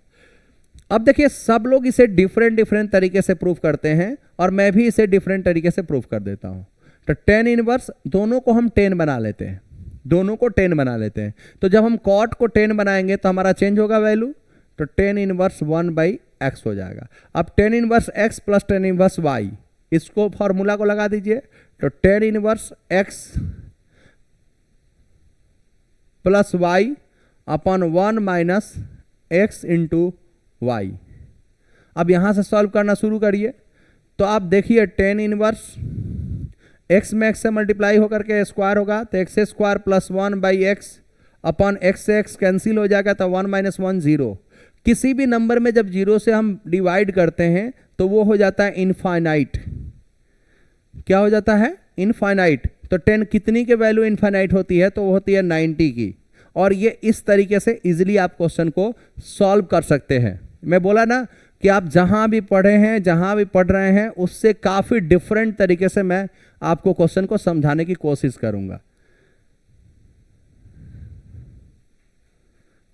अब देखिए सब लोग इसे डिफरेंट तरीके से प्रूफ करते हैं और मैं भी इसे डिफरेंट तरीके से प्रूफ कर देता हूँ। तो tan इनवर्स दोनों को हम 10 बना लेते हैं, दोनों को 10 बना लेते हैं। तो जब हम cot को 10 बनाएंगे तो हमारा चेंज होगा वैल्यू, तो tan इनवर्स 1/x हो जाएगा। अब tan inverse x + tan inverse y, इसको फॉर्मूला को लगा दीजिए। तो tan inverse x + y/1 - x × y। अब यहां से सॉल्व करना शुरू करिए। तो आप देखिए tan इनवर्स x में x से मल्टीप्लाई होकर के स्क्वायर होगा, तो x² + 1/x/x से x कैंसिल हो जाएगा, तो 1 - 1 0। किसी भी नंबर में जब 0 से हम डिवाइड करते हैं तो वो हो जाता है इनफाइनाइट। क्या हो जाता है? इनफाइनाइट। तो 10 कितनी के वैल्यू इनफाइनाइट होती है? तो वो होती है 90 की। और ये इस तरीके से इजीली आप क्वेश्चन को सॉल्व कर सकते हैं। मैं बोला ना कि आप जहां भी पढ़े हैं, जहां भी पढ़ रहे हैं, उससे काफी डिफरेंट तरीके से मैं आपको क्वेश्चन को समझाने की कोशिश करूंगा।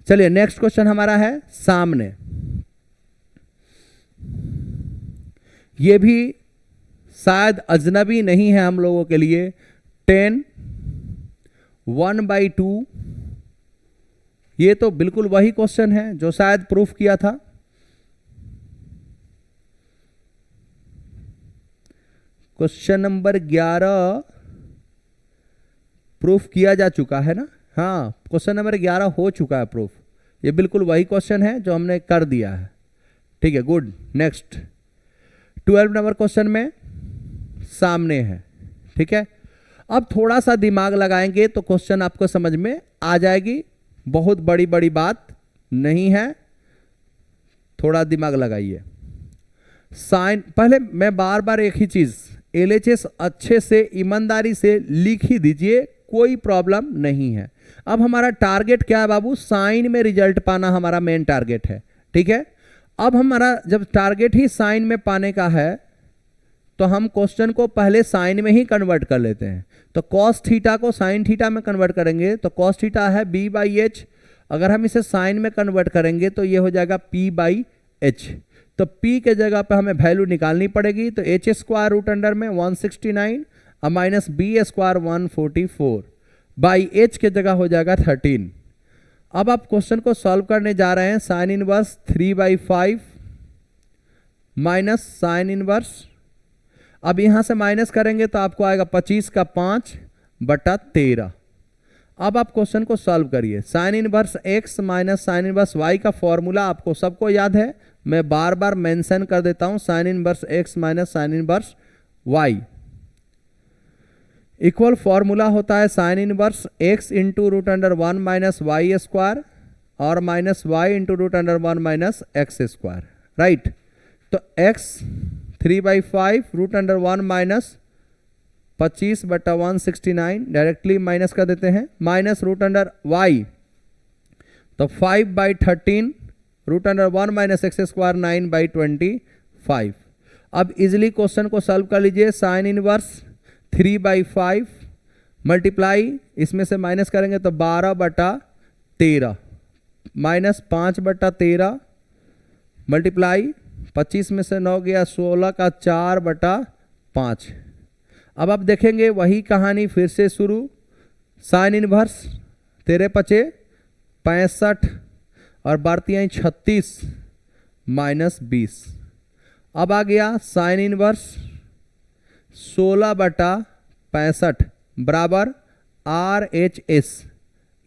चलिए नेक्स्ट क्वेश्चन हमारा है सामने। ये भी शायद अजनबी नहीं है हम लोगों के लिए। tan 1/2, ये तो बिल्कुल वही क्वेश्चन है जो शायद प्रूफ किया था। क्वेश्चन नंबर 11 प्रूफ किया जा चुका है ना? हाँ, क्वेश्चन नंबर 11 हो चुका है प्रूफ। ये बिल्कुल वही क्वेश्चन है जो हमने कर दिया है। ठीक है, गुड। नेक्स्ट 12 नंबर क्वेश्चन में सामने है। ठीक है, अब थोड़ा सा दिमाग लगाएंगे तो क्वेश्चन आपको समझ में आ जाएगी। बहुत बड़ी बड़ी बात नहीं है, थोड़ा दिमाग लगाइए। साइन, पहले मैं बार बार एक ही चीज, LHS अच्छे से ईमानदारी से लिख ही दीजिए, कोई प्रॉब्लम नहीं है। अब हमारा टारगेट क्या है बाबू? साइन में रिजल्ट पाना हमारा मेन टारगेट है। ठीक है, अब हमारा जब टारगेट ही साइन में पाने का है तो हम क्वेश्चन को पहले साइन में ही कन्वर्ट कर लेते हैं। तो cos थीटा को साइन थीटा में कन्वर्ट करेंगे तो cos थीटा है b/h, अगर हम इसे साइन में कन्वर्ट करेंगे तो ये हो जाएगा p/h। तो p के जगह पे हमें वैल्यू निकालनी पड़ेगी, तो h स्क्वायर रूट अंडर में 169 और minus b square 144 by h के जगह हो जाएगा 13। अब आप क्वेश्चन को सॉल्व करने जा रहे हैं। Sign inverse 3/5 minus sine inverse, अब यहां से माइनस करेंगे तो आपको आएगा 25 का 5/13। अब आप क्वेश्चन को सॉल्व करिए। Sign inverse x minus sine inverse y का फॉर्मूला आपको सबको याद है, मैं बार बार मेंशन कर देता हूं। Sine inverse x minus sine inverse y equal formula होता है sine inverse x into root under 1 minus Y square और minus y into root under 1 minus x square, right. तो x 3/5 root under 1 minus 25/169 directly minus कर देते हैं, माइनस रूट अंडर y तो 5/13 root under 1 minus x square 9/25। अब इजिली क्वेश्चन को सॉल्व कर लीजिए। साइन इनवर्स 3/5 मल्टीप्लाई, इसमें से माइनस करेंगे तो 12/13 माइनस 5/13 मल्टीप्लाई 25 में से 9 गया 16 का 4/5। अब आप देखेंगे वही कहानी फिर से शुरू। साइन इनवर्स 13×5 और बढ़ती आई 36 माइनस 20। अब आ गया साइन इनवर्स 16/65 बराबर RHS।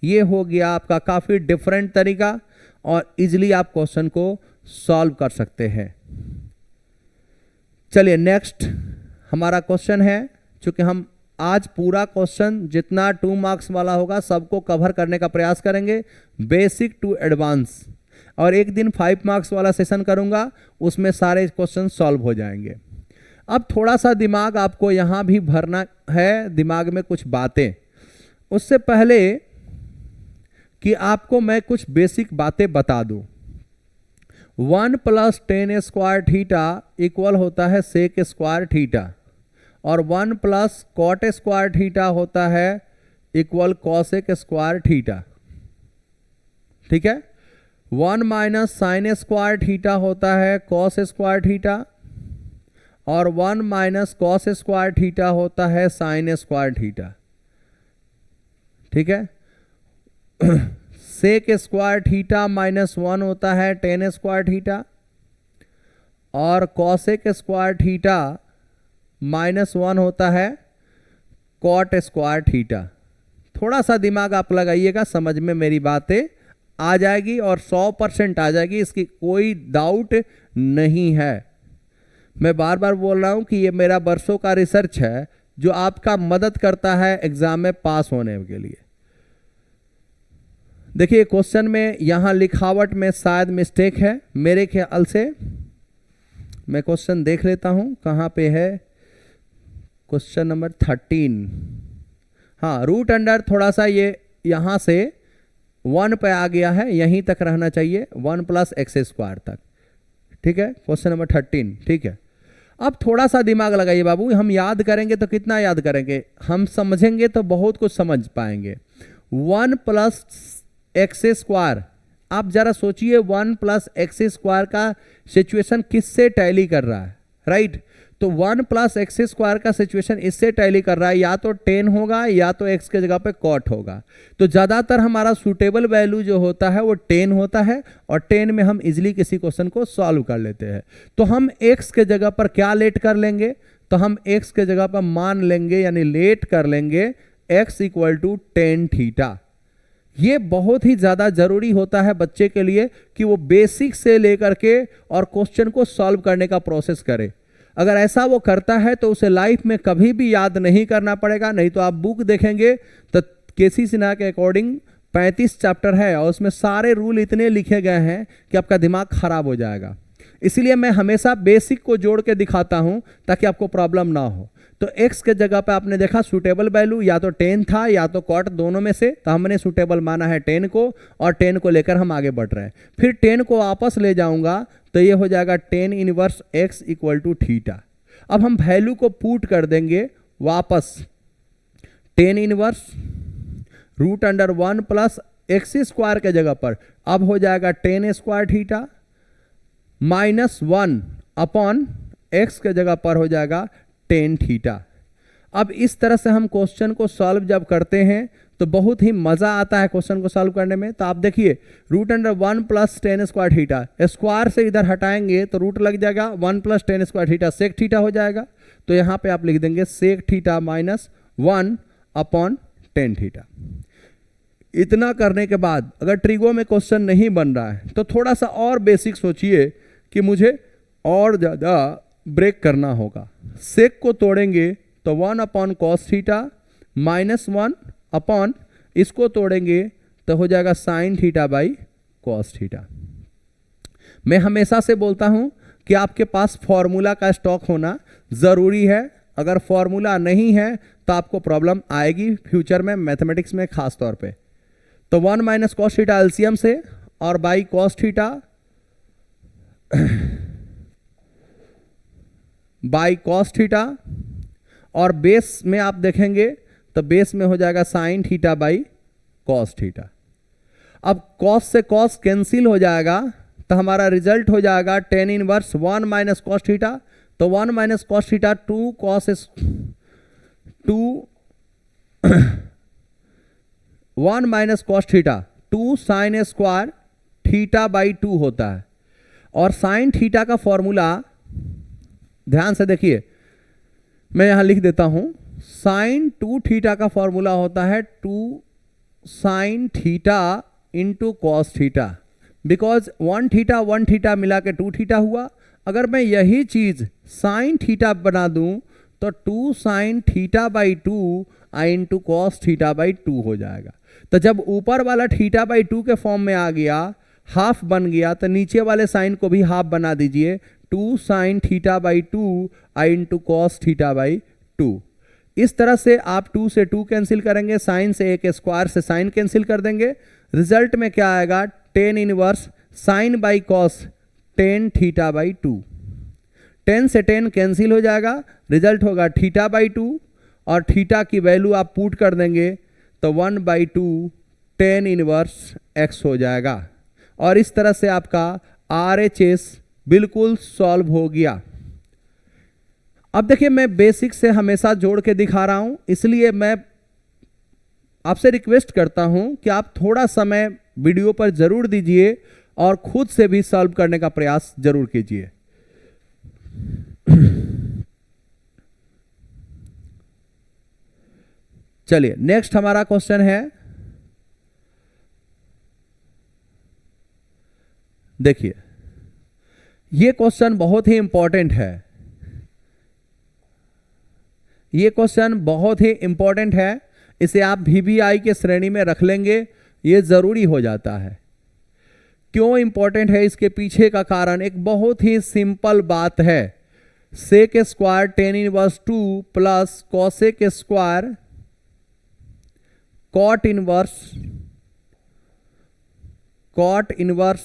ये हो गया आपका काफ़ी डिफरेंट तरीका और इजीली आप क्वेश्चन को सॉल्व कर सकते हैं। चलिए नेक्स्ट हमारा क्वेश्चन है, चूंकि हम आज पूरा क्वेश्चन जितना 2 मार्क्स वाला होगा सबको कवर करने का प्रयास करेंगे, बेसिक टू एडवांस, और एक दिन 5 मार्क्स वाला सेशन करूंगा, उसमें सारे क्वेश्चन सॉल्व हो जाएंगे। अब थोड़ा सा दिमाग आपको यहाँ भी भरना है, दिमाग में कुछ बातें। उससे पहले कि आपको मैं कुछ बेसिक बातें बता दूं, 1 + tan स्क्वायर थीटा इक्वल होता है सेक स्क्वायर थीटा, और 1 + कॉट स्क्वायर थीटा होता है इक्वल कॉसेक स्क्वायर थीटा, ठीक है। 1 माइनस साइन स्क्वायर थीटा होता है कॉस स्क्वायर थीटा, और 1 माइनस कॉस स्क्वायर थीटा होता है साइन स्क्वायर थीटा, ठीक है। सेक स्क्वायर थीटा -1 होता है टेन स्क्वायर थीटा, और कॉसेक स्क्वायर थीटा -1 होता है कॉट स्क्वायर थीटा। थोड़ा सा दिमाग आप लगाइएगा, समझ में मेरी बातें आ जाएगी और 100% आ जाएगी, इसकी कोई डाउट नहीं है। मैं बार बार बोल रहा हूं कि ये मेरा बरसों का रिसर्च है जो आपका मदद करता है एग्जाम में पास होने के लिए। देखिए क्वेश्चन में यहां लिखावट में शायद मिस्टेक है मेरे ख्याल से। मैं क्वेश्चन देख लेता हूं कहां पे है, क्वेश्चन नंबर 13। हाँ, रूट अंडर थोड़ा सा ये यहां से 1 पे आ गया है, यहीं तक रहना चाहिए 1 + एक्स स्क्वायर तक, ठीक है। क्वेश्चन नंबर 13, ठीक है। अब थोड़ा सा दिमाग लगाइए बाबू, हम याद करेंगे तो कितना याद करेंगे, हम समझेंगे तो बहुत कुछ समझ पाएंगे। 1 + एक्स स्क्वायर, आप जरा सोचिए 1 + एक्स स्क्वायर का सिचुएशन किससे टैली कर रहा है, राइट। तो 1 + एक्स स्क्वायर का सिचुएशन इससे टैली कर रहा है, या तो 10 होगा या तो x के जगह पे कॉट होगा। तो ज़्यादातर हमारा सूटेबल वैल्यू जो होता है वो 10 होता है, और 10 में हम इजीली किसी क्वेश्चन को सॉल्व कर लेते हैं। तो हम x के जगह पर क्या लेट कर लेंगे, तो हम x के जगह पर मान लेंगे यानी लेट कर लेंगे x = tan थीटा। ये बहुत ही ज़्यादा ज़रूरी होता है बच्चे के लिए कि वो बेसिक से लेकर के और क्वेश्चन को सॉल्व करने का प्रोसेस करे। अगर ऐसा वो करता है तो उसे लाइफ में कभी भी याद नहीं करना पड़ेगा। नहीं तो आप बुक देखेंगे तो केसी सिन्हा के अकॉर्डिंग 35 चैप्टर है और उसमें सारे रूल इतने लिखे गए हैं कि आपका दिमाग खराब हो जाएगा। इसीलिए मैं हमेशा बेसिक को जोड़ के दिखाता हूं ताकि आपको प्रॉब्लम ना हो। तो x के जगह पे आपने देखा सूटेबल वैल्यू या तो 10 था या तो कॉट, दोनों में से, तो हमने सूटेबल माना है 10 को, और 10 को लेकर हम आगे बढ़ रहे हैं। फिर 10 को वापस ले जाऊंगा तो ये हो जाएगा tan इनवर्स x = थीटा। अब हम वैल्यू को पुट कर देंगे वापस, tan inverse root under 1 + x square के जगह पर अब हो जाएगा tan square theta, -1 upon x के जगह पर हो जाएगा टेन थीटा। अब इस तरह से हम क्वेश्चन को सॉल्व जब करते हैं तो बहुत ही मजा आता है क्वेश्चन को सॉल्व करने में। तो आप देखिए √1 plus tan square theta, square से इधर हटाएंगे तो रूट लग जाएगा, 1 plus tan square theta sec theta हो जाएगा। तो यहाँ पे आप लिख देंगे sec theta -1 upon tan theta. इतना करने के बाद अगर ट्रिगो में क्वेश्चन नहीं बन रहा है तो थोड़ा सा और बेसिक सोचिए कि मुझे और ज़्यादा ब्रेक करना होगा। सेक को तोड़ेंगे तो 1 अपॉन कॉस थीटा -1 अपॉन इसको तोड़ेंगे तो हो जाएगा sign theta by cos theta. मैं हमेशा से बोलता हूं कि आपके पास फॉर्मूला का स्टॉक होना ज़रूरी है। अगर फॉर्मूला नहीं है तो आपको प्रॉब्लम आएगी फ्यूचर में मैथमेटिक्स में खास तौर पे। तो 1 माइनस कॉस थीटा एलसीएम से और by cos theta by cos theta, और बेस में आप देखेंगे तो बेस में हो जाएगा sign theta by cos theta. अब कॉस से कॉस कैंसिल हो जाएगा तो हमारा रिजल्ट हो जाएगा tan inverse 1 minus cos theta. तो 1 minus cos theta 2 cos 1 minus cos theta 2 sine square theta by 2 होता है। और साइन थीटा का फॉर्मूला ध्यान से देखिए, मैं यहां लिख देता हूं। साइन 2 थीटा का फॉर्मूला होता है 2 sine theta into cos theta, because 1 theta मिला के 2 थीटा हुआ। अगर मैं यही चीज साइन थीटा बना दूं तो 2 sine theta by 2 into cos theta by 2 हो जाएगा। तो जब ऊपर वाला थीटा बाई 2 के फॉर्म में आ गया, हाफ बन गया, तो नीचे वाले साइन को भी हाफ बना दीजिए, 2 sine theta by 2 into cos theta by 2। इस तरह से आप 2 से 2 कैंसिल करेंगे, साइन से एक स्क्वायर से साइन कैंसिल कर देंगे। रिजल्ट में क्या आएगा, tan inverse sine by cos tan theta by 2। 10 से 10 कैंसिल हो जाएगा, रिजल्ट होगा थीटा बाई 2, और थीटा की वैल्यू आप पुट कर देंगे तो 1/2 टेन इनवर्स एक्स हो जाएगा। और इस तरह से आपका RHS बिल्कुल सॉल्व हो गया। अब देखिए, मैं बेसिक से हमेशा जोड़ के दिखा रहा हूं, इसलिए मैं आपसे रिक्वेस्ट करता हूं कि आप थोड़ा समय वीडियो पर जरूर दीजिए और खुद से भी सॉल्व करने का प्रयास जरूर कीजिए। चलिए नेक्स्ट हमारा क्वेश्चन है, देखिए ये क्वेश्चन बहुत ही इंपॉर्टेंट है। ये क्वेश्चन बहुत ही इंपॉर्टेंट है, इसे आप VBI के श्रेणी में रख लेंगे, ये जरूरी हो जाता है। क्यों इंपॉर्टेंट है, इसके पीछे का कारण एक बहुत ही सिंपल बात है। Sec square tan inverse 2 plus cosec square cot inverse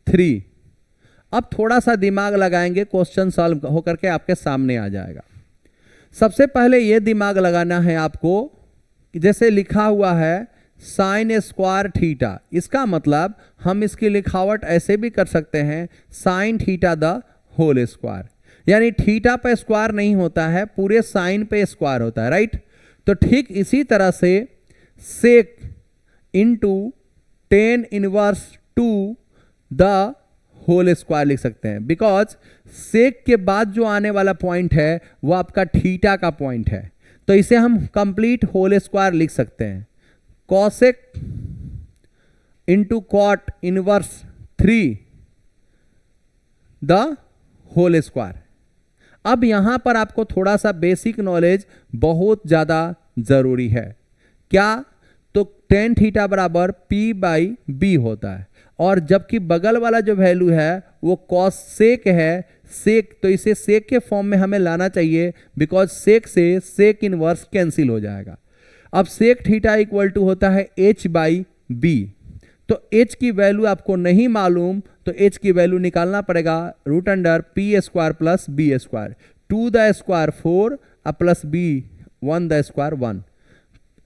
3। अब थोड़ा सा दिमाग लगाएंगे, क्वेश्चन सॉल्व होकर के आपके सामने आ जाएगा। सबसे पहले ये दिमाग लगाना है आपको कि जैसे लिखा हुआ है साइन स्क्वायर थीटा, इसका मतलब हम इसकी लिखावट ऐसे भी कर सकते हैं sine theta the whole square, यानी थीटा पे स्क्वायर नहीं होता है, पूरे साइन पे स्क्वायर होता है, राइट। तो ठीक इसी तरह से sec into tan inverse 2 the whole square लिख सकते हैं, बिकॉज सेक के बाद जो आने वाला पॉइंट है वो आपका थीटा का पॉइंट है। तो इसे हम कंप्लीट होल स्क्वायर लिख सकते हैं, cosec into cot inverse 3 the whole square. अब यहां पर आपको थोड़ा सा बेसिक नॉलेज बहुत ज्यादा जरूरी है। क्या, तो टेन थीटा बराबर P/B होता है, और जबकि बगल वाला जो वैल्यू है वो कॉस सेक है, सेक, तो इसे सेक के फॉर्म में हमें लाना चाहिए, बिकॉज सेक से सेक इनवर्स कैंसिल हो जाएगा। अब सेक थीटा इक्वल टू होता है H/B, तो H की वैल्यू आपको नहीं मालूम तो H की वैल्यू निकालना पड़ेगा, √P² plus B², 2 the square 4 plus B 1 the square 1।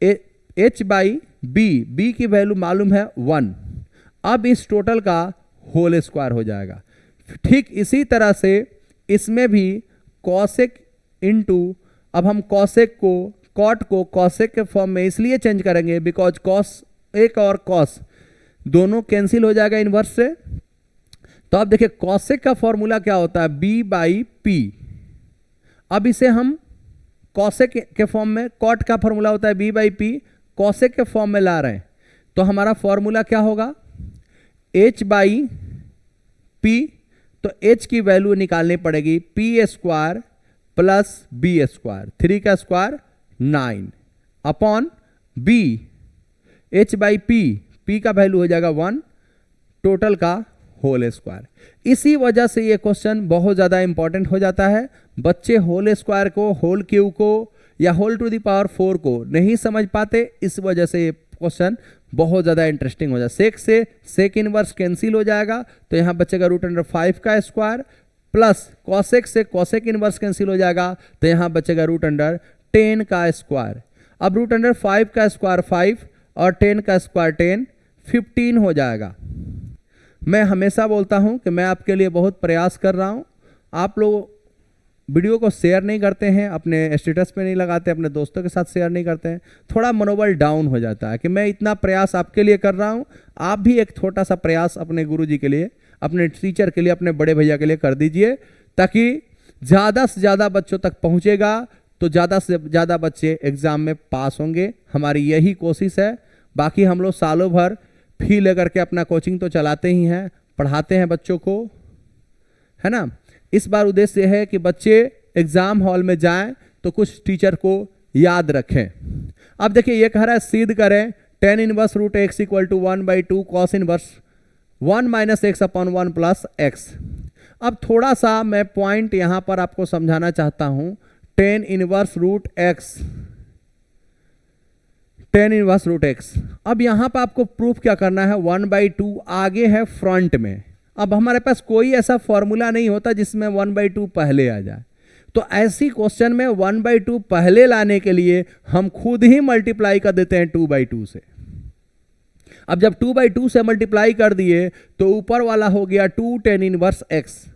H/B, B की वैल्यू मालूम है 1। अब इस टोटल का होल स्क्वायर हो जाएगा। ठीक इसी तरह से इसमें भी कॉसेक इंटू, अब हम कॉसेक को कॉट को कॉसेक के फॉर्म में इसलिए चेंज करेंगे बिकॉज कॉस एक और कॉस दोनों कैंसिल हो जाएगा इनवर्स से। तो अब देखिए कॉसेक का फॉर्मूला क्या होता है, बी बाई पी। अब इसे हम कॉसेक के फॉर्म में, कॉट का फॉर्मूला होता है बी बाई पी, कॉसेक के फॉर्म में ला रहे हैं तो हमारा फॉर्मूला क्या होगा, एच बाई पी। तो एच की वैल्यू निकालनी पड़ेगी p square plus b square, 3 का square 9 upon b, h by p, p का वैल्यू हो जाएगा 1, टोटल का होल स्क्वायर। इसी वजह से ये क्वेश्चन बहुत ज़्यादा इंपॉर्टेंट हो जाता है। बच्चे होल स्क्वायर को, होल क्यूब को या होल टू द पावर 4 को नहीं समझ पाते, इस वजह से ये क्वेश्चन बहुत ज़्यादा इंटरेस्टिंग हो जाए। सेक से सेक इनवर्स कैंसिल हो जाएगा तो यहाँ बचेगा √5 का स्क्वायर, प्लस कॉसेक से कॉसेक इनवर्स कैंसिल हो जाएगा तो यहाँ बचेगा √10 का स्क्वायर। अब √5 का स्क्वायर 5 और 10 का स्क्वायर 10, 15 हो जाएगा। मैं हमेशा बोलता हूँ कि मैं आपके लिए बहुत प्रयास कर रहा हूँ, आप लोग वीडियो को शेयर नहीं करते हैं, अपने स्टेटस पे नहीं लगाते, अपने दोस्तों के साथ शेयर नहीं करते हैं, थोड़ा मनोबल डाउन हो जाता है कि मैं इतना प्रयास आपके लिए कर रहा हूँ, आप भी एक छोटा सा प्रयास अपने गुरुजी के लिए, अपने टीचर के लिए, अपने बड़े भैया के लिए कर दीजिए, ताकि ज़्यादा से ज़्यादा बच्चों तक पहुँचेगा तो ज़्यादा से ज़्यादा बच्चे एग्ज़ाम में पास होंगे। हमारी यही कोशिश है। बाकी हम लोग सालों भर फी लेकर के अपना कोचिंग तो चलाते ही हैं, पढ़ाते हैं बच्चों को, है ना। इस बार उद्देश्य है कि बच्चे एग्जाम हॉल में जाएं तो कुछ टीचर को याद रखें। अब देखिए ये कह रहा है सिद्ध करें tan inverse √x equal to 1/2 cos inverse 1 - x upon 1 plus x। अब थोड़ा सा मैं पॉइंट यहां पर आपको समझाना चाहता हूं। tan इनवर्स √x, अब यहां पर आपको प्रूफ क्या करना है, 1/2 आगे है फ्रंट में। अब हमारे पास कोई ऐसा फॉर्मूला नहीं होता जिसमें 1/2 पहले आ जाए, तो ऐसी क्वेश्चन में 1/2 पहले लाने के लिए हम खुद ही मल्टीप्लाई कर देते हैं 2/2 से। अब जब 2/2 से मल्टीप्लाई कर दिए तो ऊपर वाला हो गया 2 tan इनवर्स x।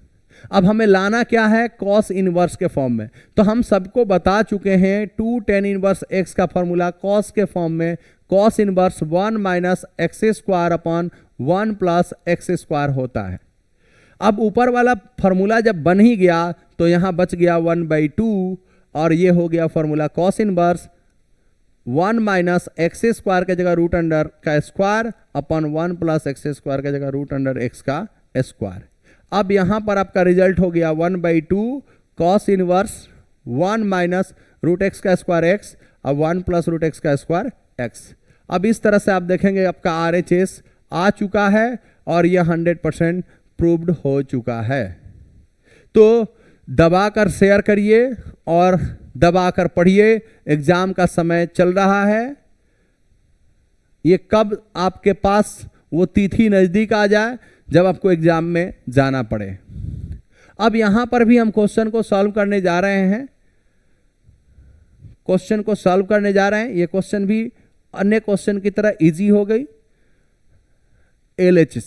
अब हमें लाना क्या है, cos इनवर्स के फॉर्म में। तो हम सबको बता चुके हैं 2 tan इनवर्स x का फॉर्मूला cos के फॉर्म में cos inverse 1 - x square upon 1 plus x square होता है। अब ऊपर वाला फॉर्मूला जब बन ही गया तो यहां बच गया 1/2 और ये हो गया formula cos inverse 1 - x square के जगह √अंडर का square upon 1 plus x square के जगह √अंडर x का स्क्वायर। अब यहां पर आपका रिजल्ट हो गया 1/2 cos इनवर्स 1 - √x का स्क्वायर x और 1 प्लस √x का स्क्वायर x। अब इस तरह से आप देखेंगे आपका RHS आ चुका है और यह 100% प्रूव्ड हो चुका है। तो दबाकर शेयर करिए और दबाकर पढ़िए, एग्जाम का समय चल रहा है। ये कब आपके पास वो तिथि नजदीक आ जाए जब आपको एग्जाम में जाना पड़े। अब यहां पर भी हम क्वेश्चन को सॉल्व करने जा रहे हैं, क्वेश्चन को सॉल्व करने जा रहे हैं। ये क्वेश्चन भी अन्य क्वेश्चन की तरह इजी हो गई। LHS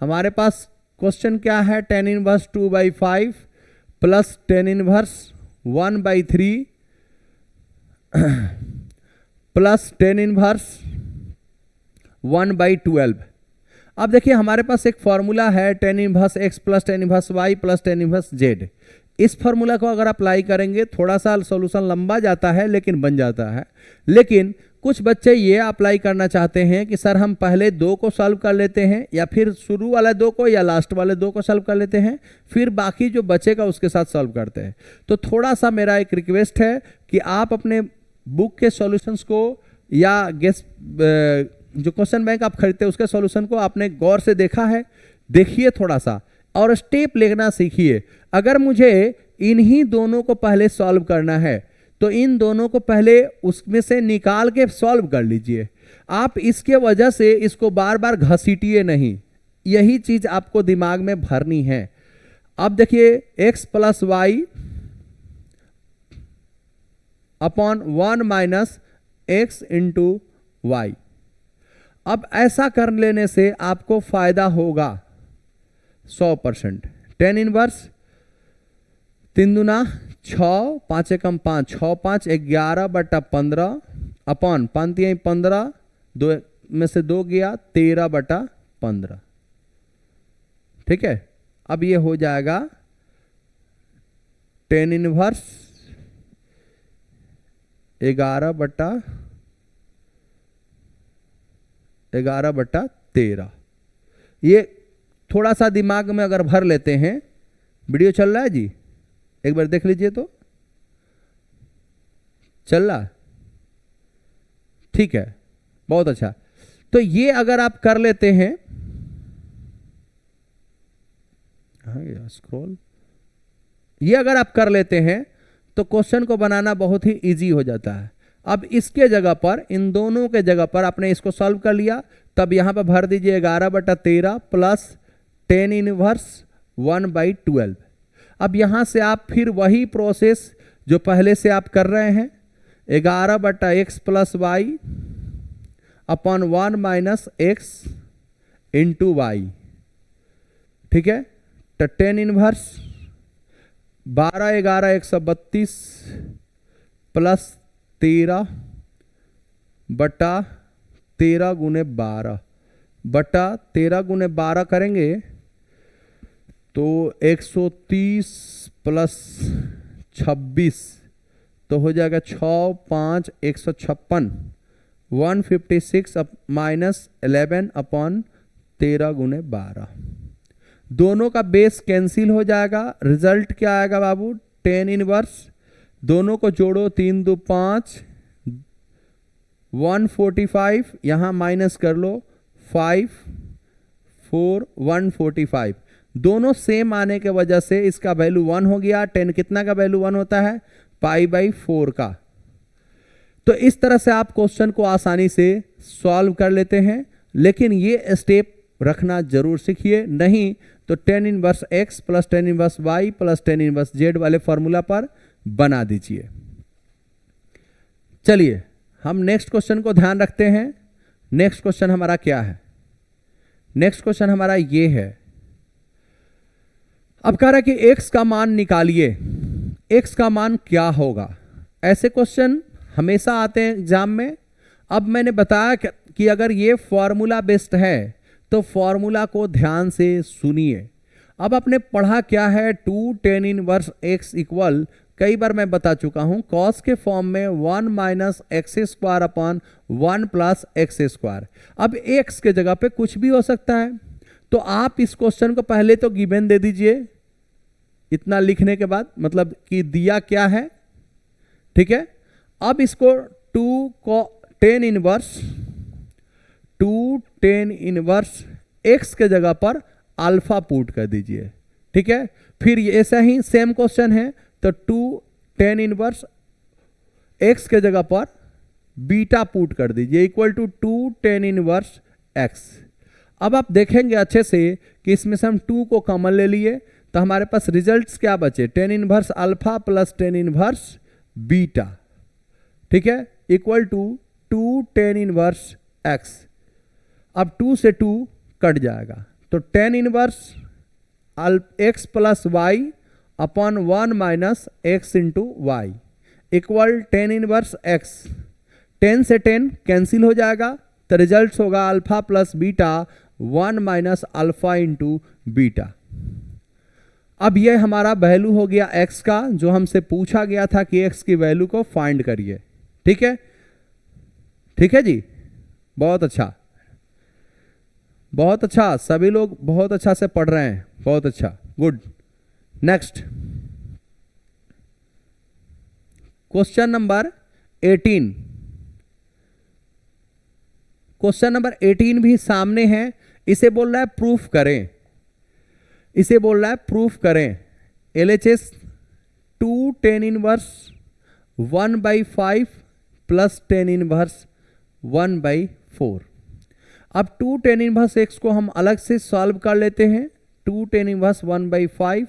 हमारे पास क्वेश्चन क्या है, tan inverse 2/5 plus tan inverse 1/3 plus tan inverse 1/12। अब देखिए हमारे पास एक फॉर्मूला है tan inverse x plus tan inverse y plus tan inverse z। इस फॉर्मूला को अगर अप्लाई करेंगे थोड़ा सा सॉल्यूशन लंबा जाता है लेकिन बन जाता है। लेकिन कुछ बच्चे ये अप्लाई करना चाहते हैं कि सर हम पहले 2 को सॉल्व कर लेते हैं या फिर शुरू वाले 2 को या लास्ट वाले 2 को सॉल्व कर लेते हैं, फिर बाकी जो बचेगा उसके साथ सॉल्व करते हैं। तो थोड़ा सा मेरा एक रिक्वेस्ट है कि आप अपने बुक के सॉल्यूशंस को या जो क्वेश्चन बैंक आप खरीदते हैं उसके सॉल्यूशन को आपने गौर से देखा है, देखिए थोड़ा सा और स्टेप लेना सीखिए। अगर मुझे इन्हीं दोनों को पहले सॉल्व करना है तो इन दोनों को पहले उसमें से निकाल के सॉल्व कर लीजिए। आप इसके वजह से इसको बार बार घसीटिए नहीं, यही चीज आपको दिमाग में भरनी है। अब देखिए x plus y upon 1 - x into y. अब ऐसा कर लेने से आपको फायदा होगा। 100%। टेन इनवर्स 3 दूना 6, 5 एकम 5, 6 5 11/15 अपॉन 5 3 15, 2 में से 2 गया 13/15। ठीक है, अब ये हो जाएगा टेन इनवर्स 11/13। ये थोड़ा सा दिमाग में अगर भर लेते हैं, वीडियो चल रहा है जी, एक बार देख लीजिए तो चल रहा, ठीक है, बहुत अच्छा। तो ये अगर आप कर लेते हैं, स्क्रॉल, ये अगर आप कर लेते हैं तो क्वेश्चन को बनाना बहुत ही इजी हो जाता है। अब इसके जगह पर, इन दोनों के जगह पर आपने इसको सॉल्व कर लिया, तब यहां पर भर दीजिए 11/13 प्लस टेन इनवर्स 1/12। अब यहां से आप फिर वही प्रोसेस जो पहले से आप कर रहे हैं, 11/x plus y upon 1 minus x into y. ठीक है, तो टेन इनवर्स 12 11 132 प्लस 13/13 गुने 12 बटा 13 गुने 12 करेंगे तो 130 प्लस 26 तो हो जाएगा 6 5 156 156 माइनस 11 अपॉन 13 गुने 12। दोनों का बेस कैंसिल हो जाएगा, रिजल्ट क्या आएगा बाबू, टेन इनवर्स, दोनों को जोड़ो 3 2 5 145, यहां माइनस कर लो 5 4 145। दोनों सेम आने के वजह से इसका वैल्यू 1 हो गया। 10 कितना का वैल्यू 1 होता है, π/4 का। तो इस तरह से आप क्वेश्चन को आसानी से सॉल्व कर लेते हैं, लेकिन ये स्टेप रखना जरूर सीखिए, नहीं तो tan inverse x plus tan inverse y plus tan inverse z वाले फॉर्मूला पर बना दीजिए। चलिए हम नेक्स्ट क्वेश्चन को ध्यान रखते हैं। नेक्स्ट क्वेश्चन हमारा क्या है, नेक्स्ट क्वेश्चन हमारा ये है, अब कह रहा है कि x का मान निकालिए, x का मान क्या होगा। ऐसे क्वेश्चन हमेशा आते हैं एग्जाम में। अब मैंने बताया कि अगर ये फॉर्मूला बेस्ड है तो फॉर्मूला को ध्यान से सुनिए। अब आपने पढ़ा क्या है, 2 टेन इनवर्स x इक्वल, कई बार मैं बता चुका हूं, कॉस के फॉर्म में 1 minus x square upon 1 plus x square. अब x के जगह पे कुछ भी हो सकता है, तो आप इस क्वेश्चन को पहले तो गिवन दे दीजिए इतना लिखने के बाद, मतलब कि दिया क्या है। ठीक है, अब इसको 2 टेन इनवर्स x के जगह पर अल्फा पुट कर दीजिए। ठीक है, फिर ऐसा ही सेम क्वेश्चन है, तो 2 टेन इनवर्स x के जगह पर बीटा पुट कर दीजिए equal to 2 tan inverse x। अब आप देखेंगे अच्छे से कि इसमें से हम 2 को कॉमन ले लिए, तो हमारे पास रिजल्ट्स क्या बचे, tan inverse alpha plus tan inverse beta. ठीक है, equal to 2 tan inverse x। अब 2 से 2 कट जाएगा, तो tan inverse x plus y upon 1 minus x into y equal tan inverse x। 10 से 10 कैंसिल हो जाएगा, तो रिजल्ट होगा alpha plus beta 1 minus alpha into beta. अब ये हमारा वैल्यू हो गया x का, जो हमसे पूछा गया था कि x की वैल्यू को फाइंड करिए। ठीक है, ठीक है जी, बहुत अच्छा, बहुत अच्छा, सभी लोग बहुत अच्छा से पढ़ रहे हैं, बहुत अच्छा, good. Next question number 18। Question number 18 भी सामने है, इसे बोल रहा है प्रूफ करें, इसे बोल रहा है प्रूफ करें। LHS 2 tan inverse 1/5 plus tan inverse 1/4। अब 2 टेन इनवर्स x को हम अलग से सॉल्व कर लेते हैं, 2 टेन इनवर्स 1/5।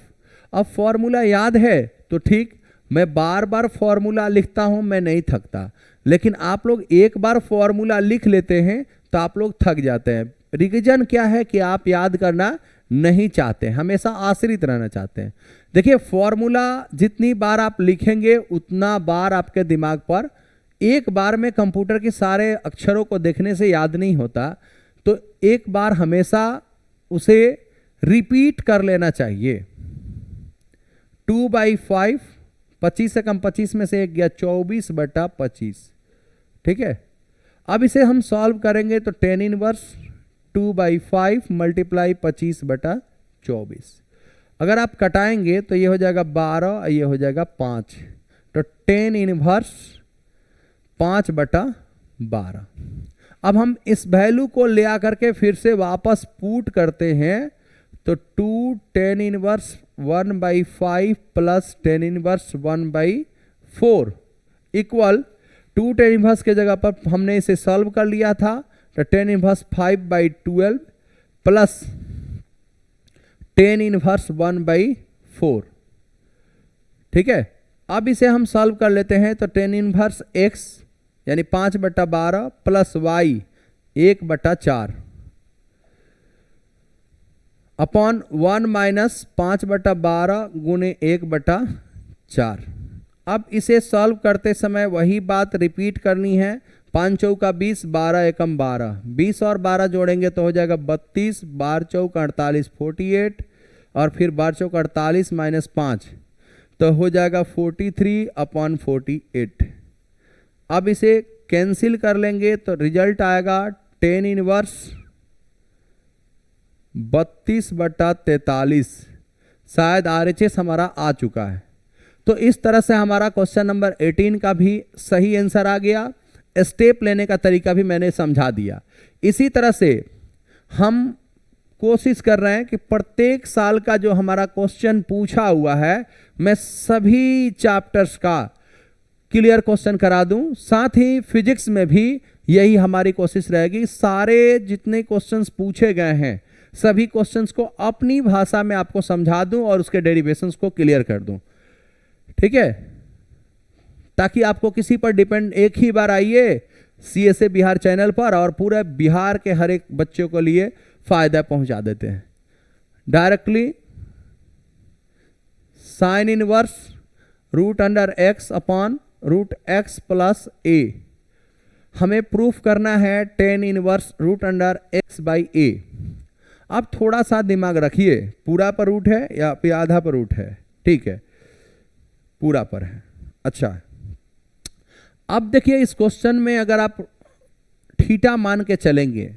अब फॉर्मूला याद है तो ठीक, मैं बार बार फॉर्मूला लिखता हूं, मैं नहीं थकता, लेकिन आप लोग एक बार फॉर्मूला लिख लेते हैं तो आप लोग थक जाते हैं। रिवीजन क्या है कि आप याद करना नहीं चाहते, हमेशा आश्रित रहना चाहते हैं। देखिए फॉर्मूला जितनी बार आप लिखेंगे उतना बार आपके दिमाग पर, एक बार में कंप्यूटर के सारे अक्षरों को देखने से याद नहीं होता, तो एक बार हमेशा उसे रिपीट कर लेना चाहिए। 2/5, 25 से कम 25 में से एक गया 24/25, ठीक है। अब इसे हम सॉल्व करेंगे तो 10 इनवर्स 2/5 मल्टीप्लाई 25/24, अगर आप कटाएंगे तो ये हो जाएगा 12, ये हो जाएगा 5, तो 10 इनवर्स 5/12। अब हम इस वैल्यू को ले आकर के फिर से वापस पुट करते हैं, तो 2 10 inverse 1/5 plus 10 inverse 1/4 equal 2 10 inverse के जगह पर हमने इसे सॉल्व कर लिया था, तो 10 इनवर्स 5/12 प्लस 10 इनवर्स 1/4, ठीक है। अब इसे हम सॉल्व कर लेते हैं, तो 10 इनवर्स x यानी 5/12 प्लस y 1/4 अपॉन 1 माइनस 5/12 गुणे 1/4। अब इसे सॉल्व करते समय वही बात रिपीट करनी है, 5 चौका 20, 12 एकम 12, 20 और 12 जोड़ेंगे तो हो जाएगा 32, 12 चौका 48 48, और फिर 12 चौका 48 माइनस 5 तो हो जाएगा 43/48। अब इसे कैंसिल कर लेंगे तो रिजल्ट आएगा 10 इनवर्स 32/43, शायद RHS हमारा आ चुका है। तो इस तरह से हमारा क्वेश्चन नंबर 18 का भी सही आंसर आ गया। स्टेप लेने का तरीका भी मैंने समझा दिया। इसी तरह से हम कोशिश कर रहे हैं कि प्रत्येक साल का जो हमारा क्वेश्चन पूछा हुआ है मैं सभी चैप्टर्स का क्लियर क्वेश्चन करा दूं। साथ ही फिजिक्स में भी यही हमारी कोशिश रहेगी, सारे जितने क्वेश्चंस पूछे गए हैं सभी क्वेश्चंस को अपनी भाषा में आपको समझा दूं और उसके डेरिवेशंस को क्लियर कर दूं, ठीक है, ताकि आपको किसी पर डिपेंड, एक ही बार आइए CSA बिहार चैनल पर और पूरे बिहार के हर एक बच्चों को लिए फायदा पहुंचा देते हैं। Directly sign inverse √x upon √x plus a, हमें प्रूफ करना है 10 इनवर्स √x/a। अब थोड़ा सा दिमाग रखिए, पूरा पर रूट है या फिर आधा पर रूट है, ठीक है, पूरा पर है। अच्छा, अब देखिए इस क्वेश्चन में अगर आप थीटा मान के चलेंगे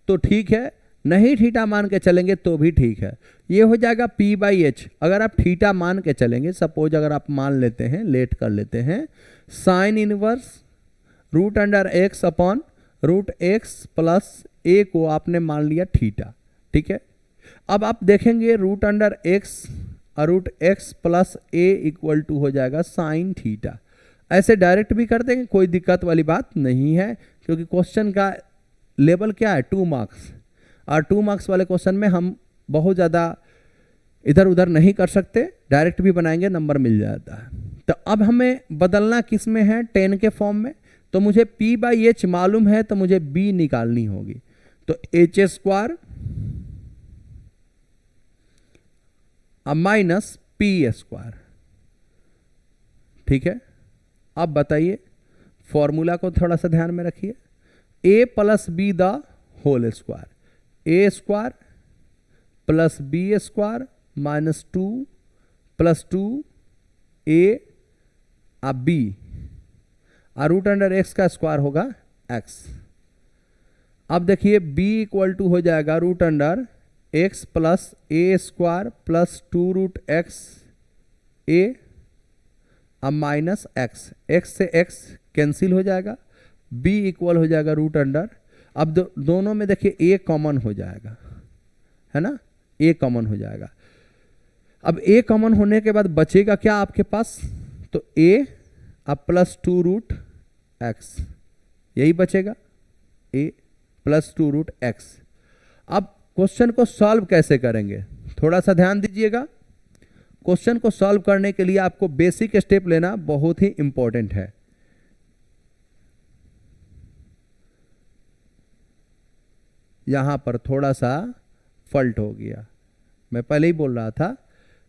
तो ठीक है, नहीं थीटा मान के चलेंगे तो भी ठीक है। ये हो जाएगा P/H। अगर आप थीटा मान के चलेंगे, सपोज अगर आप मान लेते हैं, लेट कर लेते हैं, sign inverse √x upon √x plus a को आपने मान लिया थीटा, ठीक है। अब आप देखेंगे √x और √x plus a equal to हो जाएगा साइन थीटा। ऐसे डायरेक्ट भी कर देंगे, कोई दिक्कत वाली बात नहीं है, क्योंकि क्वेश्चन का लेवल क्या है 2 मार्क्स, और 2 मार्क्स वाले क्वेश्चन में हम बहुत ज़्यादा इधर उधर नहीं कर सकते, डायरेक्ट भी बनाएंगे नंबर मिल जाता है। तो अब हमें बदलना किस में है, 10 के फॉर्म में, तो मुझे P/H मालूम है तो मुझे B निकालनी होगी, तो H² माइनस P², ठीक है। अब बताइए, फॉर्मूला को थोड़ा सा ध्यान में रखिए, a plus b the whole square, a² plus b² minus 2 plus 2a b, और √x का स्क्वायर होगा x। अब देखिए b इक्वल टू हो जाएगा √x plus a² plus 2√x a अब माइनस x, x से x कैंसिल हो जाएगा, b इक्वल हो जाएगा √, अब दोनों में देखिए a कॉमन हो जाएगा, है ना, a कॉमन हो जाएगा। अब a कॉमन होने के बाद बचेगा क्या आपके पास, तो a अब प्लस 2√x, यही बचेगा, a प्लस 2√x। अब क्वेश्चन को सॉल्व कैसे करेंगे, थोड़ा सा ध्यान दीजिएगा। क्वेश्चन को सॉल्व करने के लिए आपको बेसिक स्टेप लेना बहुत ही इंपॉर्टेंट है। यहां पर थोड़ा सा फॉल्ट हो गया, मैं पहले ही बोल रहा था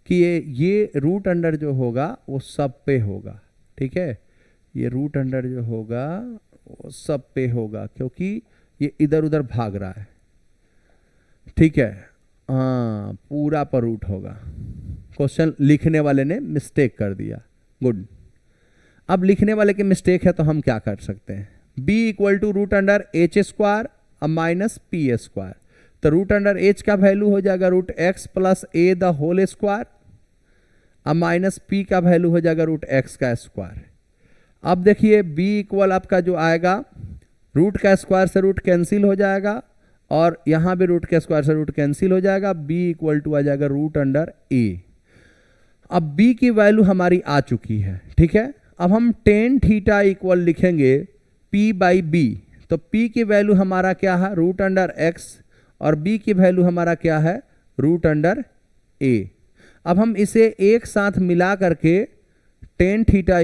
कि ये रूट अंडर जो होगा वो सब पे होगा, ठीक है। ये रूट अंडर जो होगा वो सब पे होगा क्योंकि ये इधर उधर भाग रहा है, ठीक है। हाँ, पूरा पर रूट होगा। क्वेश्चन लिखने वाले ने मिस्टेक कर दिया, गुड। अब लिखने वाले की मिस्टेक है तो हम क्या कर सकते हैं, b equal to root under h square अब माइनस पी स्क्वायर, तो रूट अंडर एच का वैल्यू हो जाएगा root x plus a the whole square, अब माइनस पी का वैल्यू हो जाएगा रूट एक्स का स्क्वायर। अब देखिए b इक्वल आपका जो आएगा रूट का स्क्वायर से रूट कैंसिल हो जाएगा और यहाँ भी रूट के स्क्वायर से रूट कैंसिल हो जाएगा, b इक्वल टू आ जाएगा रूट अंडर ए। अब b की वैल्यू हमारी आ चुकी है, ठीक है। अब हम टेन थीटा इक्वल लिखेंगे p बाई बी, तो p की वैल्यू हमारा क्या है रूट अंडर x और b की वैल्यू हमारा क्या है रूट अंडर a। अब हम इसे एक साथ मिला करके tan theta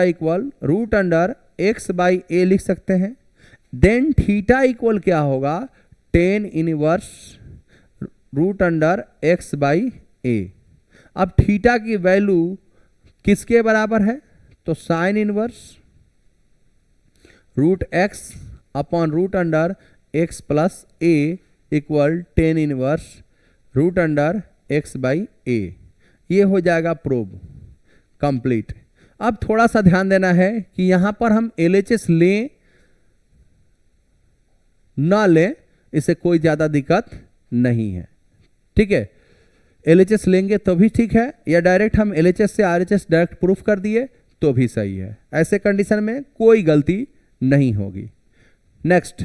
equal root under x by A लिख सकते हैं। देन थीटा इक्वल क्या होगा tan inverse root under x by A. अब थीटा की वैल्यू किसके बराबर है, तो sine inverse root x upon root under x plus A equal tan inverse root under x by A. ये हो जाएगा प्रूव कंप्लीट। अब थोड़ा सा ध्यान देना है कि यहां पर हम LHS लें ना लें, इससे कोई ज़्यादा दिक्कत नहीं है, ठीक है। LHS लेंगे तो भी ठीक है, या डायरेक्ट हम LHS से RHS डायरेक्ट प्रूफ कर दिए तो भी सही है। ऐसे कंडीशन में कोई गलती नहीं होगी। नेक्स्ट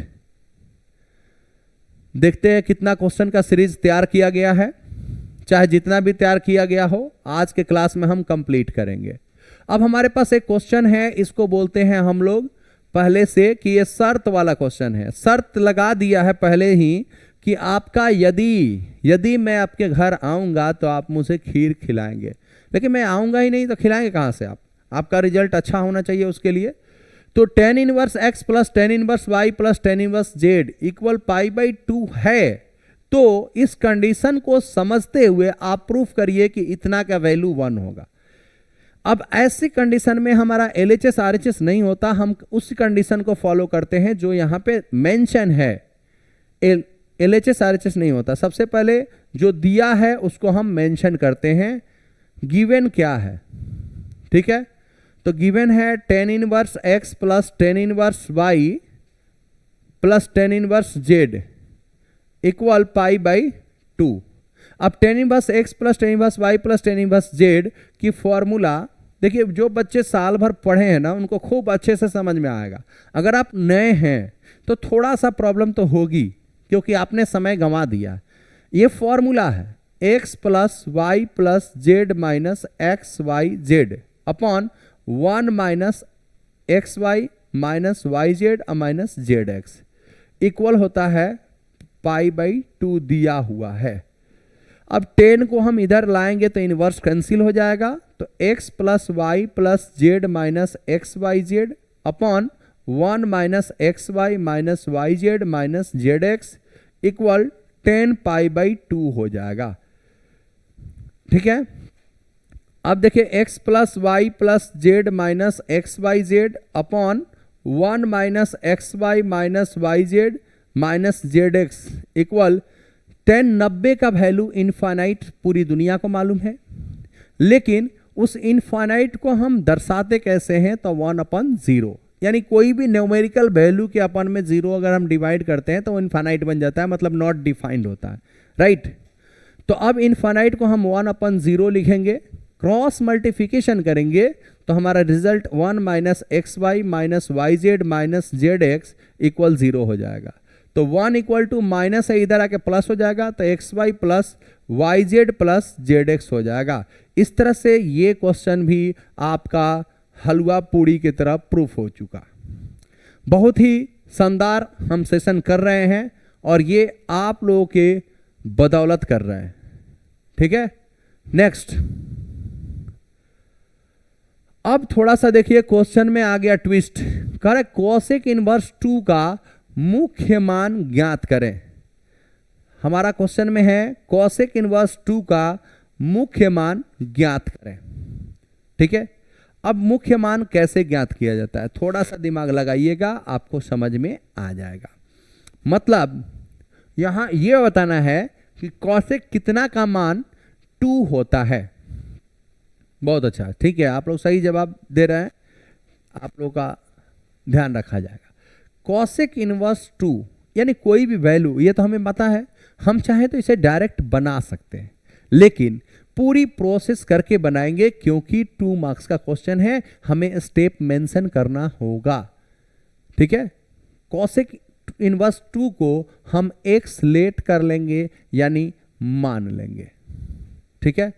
देखते हैं कितना क्वेश्चन का सीरीज तैयार किया गया है। चाहे जितना भी तैयार किया गया हो, आज के क्लास में हम कंप्लीट करेंगे। अब हमारे पास एक क्वेश्चन है, इसको बोलते हैं हम लोग पहले से कि ये शर्त वाला क्वेश्चन है। शर्त लगा दिया है पहले ही कि आपका यदि मैं आपके घर आऊंगा तो आप मुझे खीर खिलाएंगे, लेकिन मैं आऊंगा ही नहीं तो खिलाएंगे कहां से आप? आपका रिजल्ट अच्छा होना चाहिए उसके लिए। तो tan inverse x plus tan inverse y plus tan inverse z equal pi by 2 है, तो इस कंडीशन को समझते हुए आप प्रूफ करिए कि इतना का वैल्यू 1 होगा। अब ऐसी कंडीशन में हमारा LHS RHS नहीं होता, हम उस कंडीशन को फॉलो करते हैं जो यहां पे मेंशन है। LHS RHS नहीं होता। सबसे पहले जो दिया है उसको हम मेंशन करते हैं, गिवन क्या है, ठीक है। तो गिवन है ten inverse x plus tan inverse y plus tan inverse z equal pi by 2। अब ten inverse x plus tan inverse y plus tan inverse z की फॉर्मूला देखिए, जो बच्चे साल भर पढ़े हैं ना उनको खूब अच्छे से समझ में आएगा। अगर आप नए हैं तो थोड़ा सा प्रॉब्लम तो होगी क्योंकि आपने समय गंवा दिया। ये फॉर्मूला है x plus y plus z minus x y z upon 1 minus x y minus y z minus z x equal होता है पाई बाई 2 दिया हुआ है। अब 10 को हम इधर लाएंगे तो इनवर्स कैंसिल हो जाएगा, तो x plus y plus z minus x y z upon 1 minus x y minus y z minus z x equal 10 pi by 2 हो जाएगा, ठीक है। अब देखिए x plus y plus z minus x y z upon 1 minus x y minus y z minus z x equal 1090 का वैल्यू इनफाइनाइट पूरी दुनिया को मालूम है, लेकिन उस इनफाइनाइट को हम दर्शाते कैसे हैं, तो 1/0, यानी कोई भी न्यूमेरिकल वैल्यू के अपन में 0 अगर हम डिवाइड करते हैं तो वो इनफाइनाइट बन जाता है, मतलब नॉट डिफाइंड होता है, राइट। तो अब इनफाइनाइट को हम 1/0 लिखेंगे, क्रॉस मल्टीप्लिकेशन करेंगे तो हमारा result 1 minus x y minus y z minus z x equal 0 हो जाएगा। तो 1 इक्वल टू माइनस है, इधर आके प्लस हो जाएगा, तो x y plus y z plus z x हो जाएगा। इस तरह से ये क्वेश्चन भी आपका हलवा पूड़ी की तरह प्रूफ हो चुका। बहुत ही शानदार हम सेशन कर रहे हैं और ये आप लोगों के बदौलत कर रहे हैं, ठीक है। नेक्स्ट, अब थोड़ा सा देखिए क्वेश्चन में आ गया ट्विस्ट। करेक्ट, कोसेक इनवर्स 2 का मुख्य मान ज्ञात करें। हमारा क्वेश्चन में है कॉसेक इनवर्स 2 का मुख्य मान ज्ञात करें। ठीक है, अब मुख्य मान कैसे ज्ञात किया जाता है, थोड़ा सा दिमाग लगाइएगा, आपको समझ में आ जाएगा। मतलब यहां यह बताना है कि कॉसेक कितना का मान 2 होता है। बहुत अच्छा, ठीक है, आप लोग सही जवाब दे रहे हैं, आप लोग का ध्यान रखा जाएगा। कॉसेक इनवर्स 2 यानी कोई भी वैल्यू, ये तो हमें पता है, हम चाहे तो इसे डायरेक्ट बना सकते हैं, लेकिन पूरी प्रोसेस करके बनाएंगे क्योंकि 2 मार्क्स का क्वेश्चन है, हमें स्टेप मेंशन करना होगा। ठीक है, कॉसेक इनवर्स 2 को हम एक्स लेट कर लेंगे यानी मान लेंगे। ठीक है,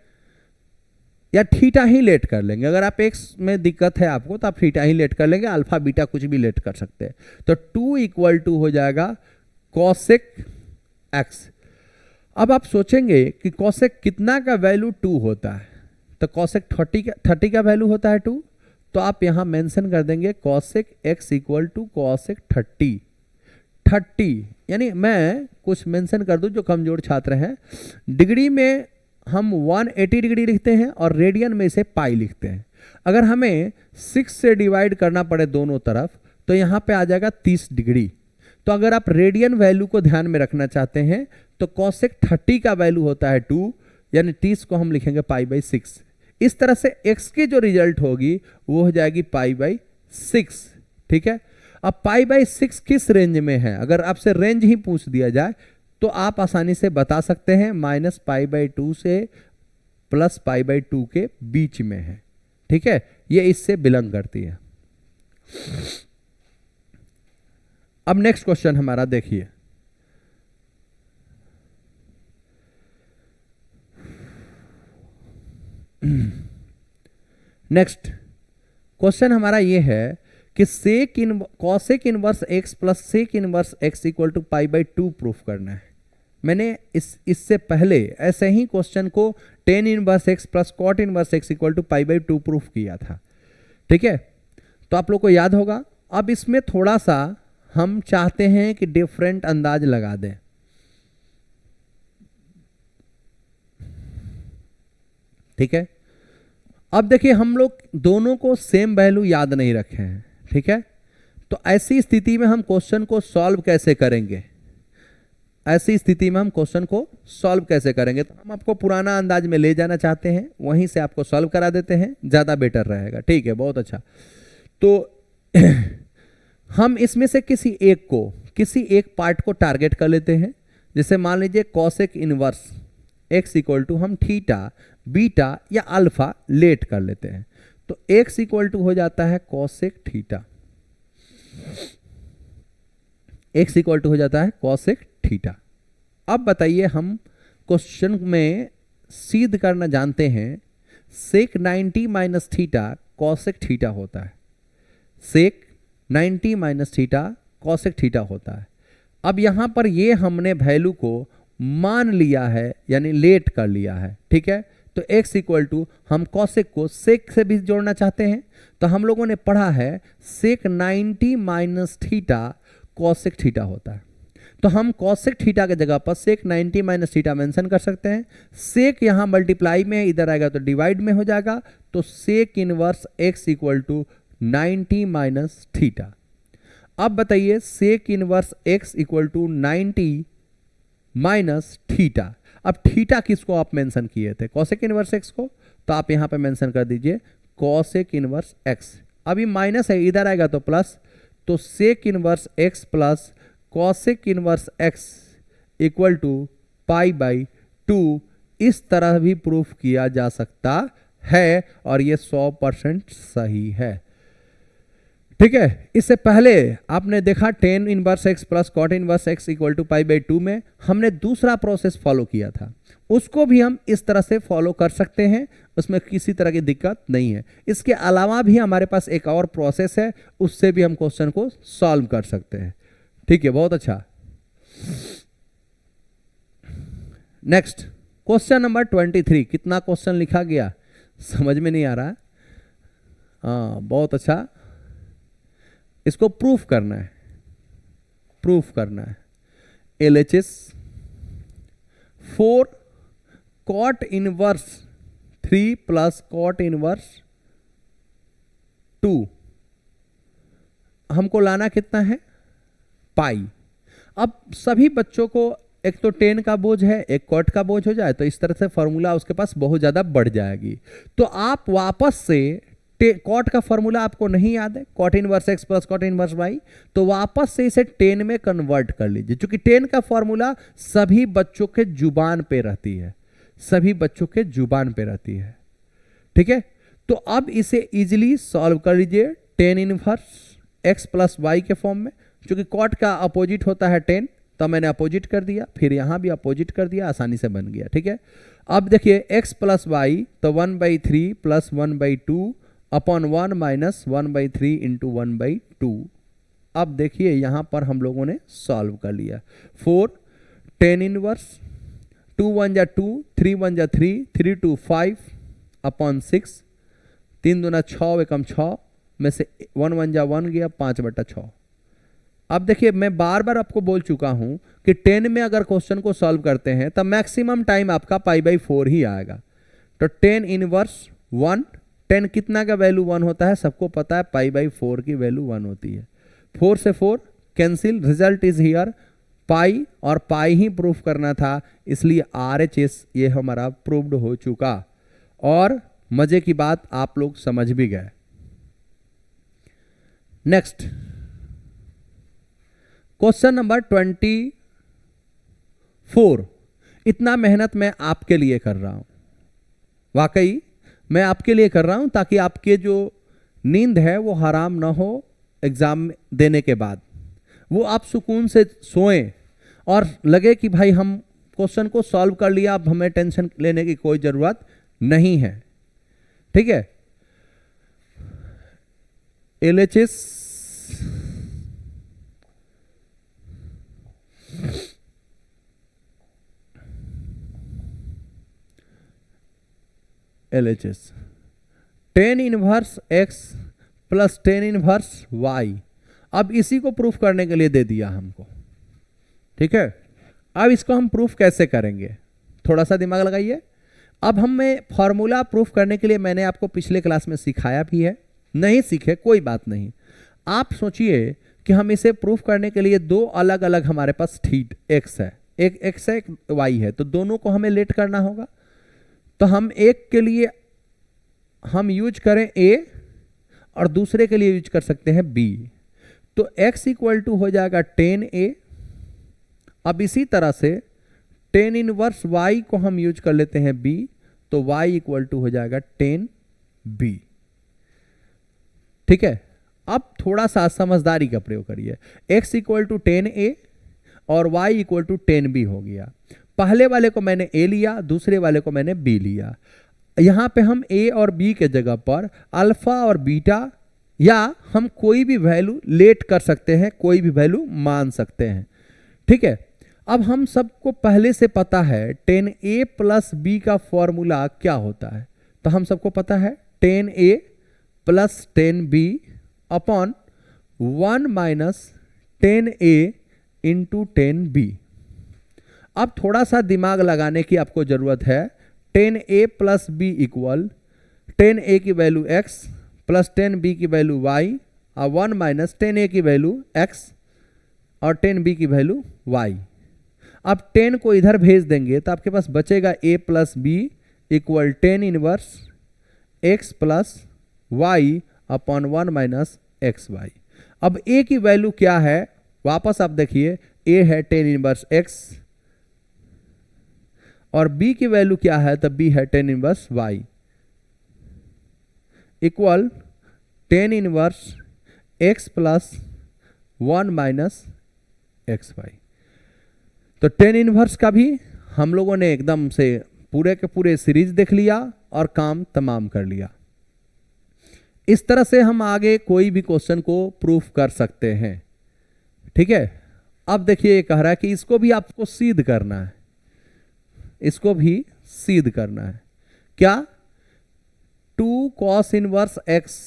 या थीटा ही लेट कर लेंगे, अगर आप एक्स में दिक्कत है आपको तो आप थीटा ही लेट कर लेंगे, अल्फा बीटा कुछ भी लेट कर सकते हैं। तो 2 इक्वल टू हो जाएगा कॉसेक एक्स। अब आप सोचेंगे कि कॉसेक कितना का वैल्यू 2 होता है, तो कॉसेक 30 का वैल्यू होता है 2, तो आप यहां मेंशन कर देंगे cosec x equal to cosec 30 यानी मैं कुछ मेंशन कर दूं जो कमजोर छात्र हैं, डिग्री में हम 180 डिग्री लिखते हैं और रेडियन में इसे पाई लिखते हैं। अगर हमें 6 से डिवाइड करना पड़े दोनों तरफ तो यहां पे आ जाएगा 30 डिग्री। तो अगर आप रेडियन वैल्यू को ध्यान में रखना चाहते हैं तो कॉसेक 30 का वैल्यू होता है 2, यानी 30 को हम लिखेंगे π/6। इस तरह से x की जो रिजल्ट होगी वो हो जाएगी π/6। ठीक है, अब π/6 किस रेंज में है, अगर आपसे रेंज ही पूछ दिया जाए तो आप आसानी से बता सकते हैं -π/2 से +π/2 के बीच में है। ठीक है, ये इससे बिलोंग करती है। अब नेक्स्ट क्वेश्चन हमारा देखिए, नेक्स्ट क्वेश्चन हमारा ये है कि cosec inverse x plus sec inverse x equal to π/2 proof करना है। मैंने इससे पहले ऐसे ही क्वेश्चन को tan inverse x plus cot inverse x equal to π/2 proof किया था। ठीक है, तो आप लोग को याद होगा। अब इसमें थोड़ा सा हम चाहते हैं कि डिफरेंट अंदाज लगा दें। ठीक है, अब देखिए हम लोग दोनों को सेम वैल्यू याद नहीं रखे हैं। ठीक है, तो ऐसी स्थिति में हम क्वेश्चन को सॉल्व कैसे करेंगे, ऐसी स्थिति में हम क्वेश्चन को सॉल्व कैसे करेंगे, तो हम आपको पुराना अंदाज में ले जाना चाहते हैं, वहीं से आपको सॉल्व करा देते हैं, ज़्यादा बेटर रहेगा। ठीक है, बहुत अच्छा। तो हम इसमें से किसी एक पार्ट को टारगेट कर लेते हैं। जैसे मान लीजिए cosec inverse x equal to हम थीटा, बीटा या अल्फा लेट कर लेते हैं, तो एक्स इक्वल टू हो जाता है cosec theta, x equal to हो जाता है कॉसेक थीटा। अब बताइए, हम क्वेश्चन में सिद्ध करना जानते हैं सेक 90 माइनस थीटा कॉसेक थीटा होता है, सेक 90 माइनस थीटा कॉसेक थीटा होता है। अब यहां पर ये हमने वैल्यू को मान लिया है यानी लेट कर लिया है। ठीक है, तो x इक्वल टू हम कॉसेक को सेक से भी जोड़ना चाहते हैं, तो हम लोगों ने पढ़ा है सेक 90 माइनस थीटा कॉसेक थीटा होता है, तो हम कॉसेक थीटा के जगह पर सेक 90 माइनस थीटा मेंशन कर सकते हैं। सेक यहां मल्टीप्लाई में इधर आएगा तो डिवाइड में हो जाएगा, तो sec inverse x equal to 90 minus theta. अब बताइए sec inverse x equal to 90 minus theta. अब थीटा किसको आप मेंशन किए थे, कॉसेक इनवर्स x को, तो आप यहां पे मेंशन कर दीजिए कॉसेक इनवर्स x। अभी माइनस है, इधर आएगा तो प्लस, तो sec inverse x plus cosec inverse x equal to π/2। इस तरह भी प्रूफ किया जा सकता है और ये 100% सही है। ठीक है, इससे पहले आपने देखा tan inverse x plus cot inverse x equal to π/2 में हमने दूसरा प्रोसेस फॉलो किया था, उसको भी हम इस तरह से फॉलो कर सकते हैं, उसमें किसी तरह की दिक्कत नहीं है। इसके अलावा भी हमारे पास एक और प्रोसेस है, उससे भी हम क्वेश्चन को सॉल्व कर सकते हैं। ठीक है, बहुत अच्छा। Next question number 23। कितना क्वेश्चन लिखा गया समझ में नहीं आ रहा। हाँ, बहुत अच्छा। इसको प्रूफ करना है, प्रूफ करना है। LHS 4 cot inverse 3 plus cot inverse 2, हमको लाना कितना है, पाई। अब सभी बच्चों को एक तो 10 का बोझ है, एक कॉट का बोझ हो जाए तो इस तरह से फॉर्मूला उसके पास बहुत ज्यादा बढ़ जाएगी। तो आप वापस से कॉट का फॉर्मूला आपको नहीं याद है, cot inverse x plus cot inverse y, तो वापस से इसे 10 में कन्वर्ट कर लीजिए, क्योंकि 10 का फॉर्मूला सभी बच्चों के जुबान पे रहती है, सभी बच्चों के जुबान पे रहती है। ठीक है, तो अब इसे इजीली सॉल्व कर लीजिए 10 इनवर्स एक्स प्लस वाई के फॉर्म में, क्योंकि कॉट का अपोजिट होता है 10, तो मैंने अपोजिट कर दिया, फिर यहां भी अपोजिट कर दिया, आसानी से बन गया। ठीक है, अब देखिए x प्लस वाई तो 1/3 प्लस 1/2 अपॉन 1 माइनस 1/3 इंटू 1/2। अब देखिए यहां पर हम लोगों ने सॉल्व कर लिया। 4 10 इनवर्स 2 1 जा 2 3 1 जा 3 3 2 5 अपॉन 6 3 दूना 6 एकम 6 में से 1 1 जा 1 गया 5/6। अब देखिए मैं बार बार आपको बोल चुका हूं कि 10 में अगर क्वेश्चन को सॉल्व करते हैं तब मैक्सिमम टाइम आपका π/4 ही आएगा। तो 10 इनवर्स 1, 10 कितना का वैल्यू 1 होता है, सबको पता है π/4 की वैल्यू 1 होती है। 4 से 4 कैंसिल, रिजल्ट इज हियर, पाई और पाई ही प्रूफ करना था, इसलिए RHS ये हमारा प्रूव्ड हो चुका। और मजे की बात आप लोग समझ भी गए। Next question number 24। इतना मेहनत मैं आपके लिए कर रहा हूं, वाकई मैं आपके लिए कर रहा हूं, ताकि आपके जो नींद है वो हराम ना हो एग्जाम देने के बाद, वो आप सुकून से सोएं और लगे कि भाई हम क्वेश्चन को सॉल्व कर लिया, अब हमें टेंशन लेने की कोई जरूरत नहीं है। ठीक है, LHS LHS 10 inverse x plus 10 inverse y, अब इसी को प्रूफ करने के लिए दे दिया हमको। ठीक है, अब इसको हम प्रूफ कैसे करेंगे, थोड़ा सा दिमाग लगाइए। अब हमें फॉर्मूला प्रूफ करने के लिए मैंने आपको पिछले क्लास में सिखाया भी है, नहीं सीखे कोई बात नहीं। आप सोचिए कि हम इसे प्रूफ करने के लिए दो अलग अलग हमारे पास थीट x है, एक x है एक y है, तो दोनों को हमें लेट करना होगा। तो हम एक के लिए हम यूज करें a और दूसरे के लिए यूज कर सकते हैं b, तो x इक्वल टू हो जाएगा 10a। अब इसी तरह से 10 इनवर्स y को हम यूज कर लेते हैं b, तो y इक्वल टू हो जाएगा 10b। ठीक है, अब थोड़ा सा समझदारी का प्रयोग करिए, x इक्वल टू 10a और y इक्वल टू 10b हो गया। पहले वाले को मैंने a लिया, दूसरे वाले को मैंने b लिया। यहां पे हम a और b के जगह पर अल्फा और बीटा या हम कोई भी वैल्यू लेट कर सकते हैं, कोई भी वैल्यू मान सकते हैं। ठीक है, अब हम सबको पहले से पता है 10a प्लस b का फॉर्मूला क्या होता है, तो हम सबको पता है 10a plus 10b upon 1 minus 10a into 10b। अब थोड़ा सा दिमाग लगाने की आपको जरूरत है। 10a plus b equal 10a की वैल्यू x प्लस 10b की वैल्यू y और 1 माइनस 10a की वैल्यू x और 10b की वैल्यू y। अब 10 को इधर भेज देंगे तो आपके पास बचेगा a plus b equal 10 inverse x plus y upon 1 minus x y. अब a की वैल्यू क्या है, वापस आप देखिए, a है 10 इनवर्स x और b की वैल्यू क्या है, तब b है 10 inverse y equal 10 inverse x plus 1 minus x y. तो 10 इनवर्स का भी हम लोगों ने एकदम से पूरे के पूरे सीरीज देख लिया और काम तमाम कर लिया। इस तरह से हम आगे कोई भी क्वेश्चन को प्रूफ कर सकते हैं। ठीक है, अब देखिए ये कह रहा है कि इसको भी आपको सिद्ध करना है, इसको भी सिद्ध करना है। क्या, 2 cos inverse x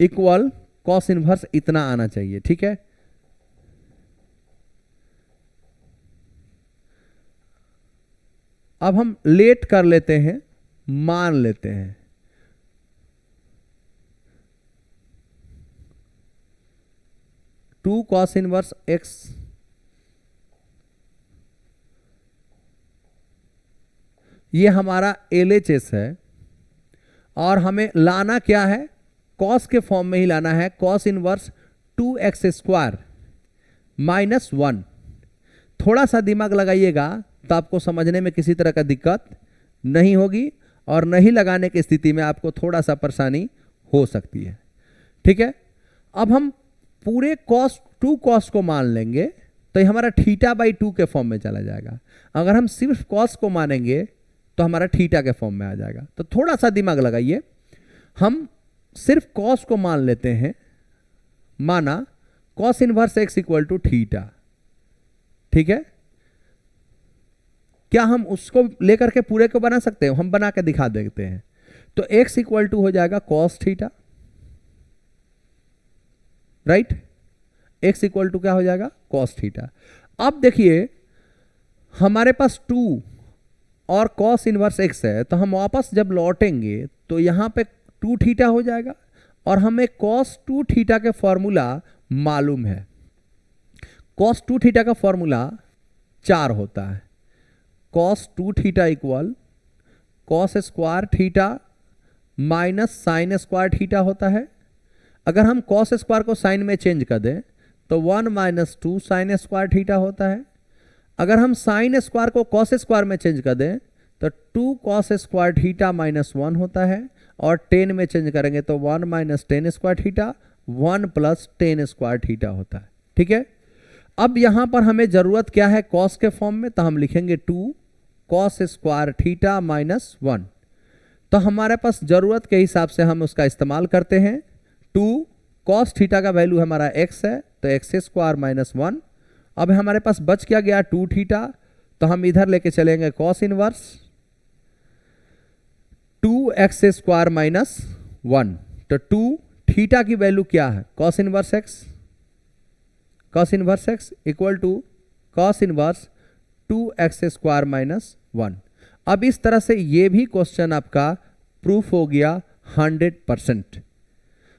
equal cos inverse इतना आना चाहिए। ठीक है, अब हम लेट कर लेते हैं, मान लेते हैं। टू कॉस इनवर्स एक्स, ये हमारा LHS है और हमें लाना क्या है, कॉस के फॉर्म में ही लाना है। Cos inverse 2x² -1। थोड़ा सा दिमाग लगाइएगा तो आपको समझने में किसी तरह का दिक्कत नहीं होगी, और नहीं लगाने की स्थिति में आपको थोड़ा सा परेशानी हो सकती है। ठीक है, अब हम पूरे टू कॉस को मान लेंगे तो ये हमारा θ/2 के फॉर्म में चला जाएगा। अगर हम सिर्फ कॉस को मानेंगे तो हमारा थीटा के फॉर्म में आ जाएगा। तो थोड़ा सा दिमाग लगाइए, हम सिर्फ कॉस को मान लेते हैं, माना cos inverse x equal to theta. ठीक है, क्या हम उसको लेकर के पूरे को बना सकते हैं? हम बना के दिखा देते हैं। तो x इक्वल टू हो जाएगा cos theta, right. x equal to क्या हो जाएगा, कॉस थीटा। अब देखिए हमारे पास 2 और कॉस इनवर्स x है, तो हम वापस जब लौटेंगे तो यहां पे 2 थीटा हो जाएगा, और हमें कॉस 2 थीटा के फॉर्मूला मालूम है। कॉस 2 थीटा का फॉर्मूला 4 होता है। Cos 2 theta equal cos square theta minus sine square theta होता है। अगर हम कॉस स्क्वायर को साइन में चेंज कर दें तो 1 - 2 साइन स्क्वायर थीटा होता है। अगर हम साइन स्क्वायर को कॉस स्क्वायर में चेंज कर दें तो 2 कॉस स्क्वायर थीटा -1 होता है, और 10 में चेंज करेंगे तो 1 - 10 स्क्वायर थीटा 1 + 10 स्क्वायर थीटा होता है। ठीक है, अब यहां पर हमें जरूरत क्या है, कॉस के फॉर्म में, तो हम लिखेंगे 2 कॉस स्क्वायर थीटा -1। तो हमारे पास जरूरत के हिसाब से हम उसका इस्तेमाल करते हैं। 2 कॉस थीटा का वैल्यू हमारा x है, तो x² -1। अब हमारे पास बच क्या गया, 2 थीटा, तो हम इधर लेके चलेंगे कॉस इनवर्स 2x² -1। तो 2 थीटा की वैल्यू क्या है, cos inverse x। Cos inverse x equal to cos inverse 2x² -1। अब इस तरह से ये भी क्वेश्चन आपका प्रूफ हो गया 100%।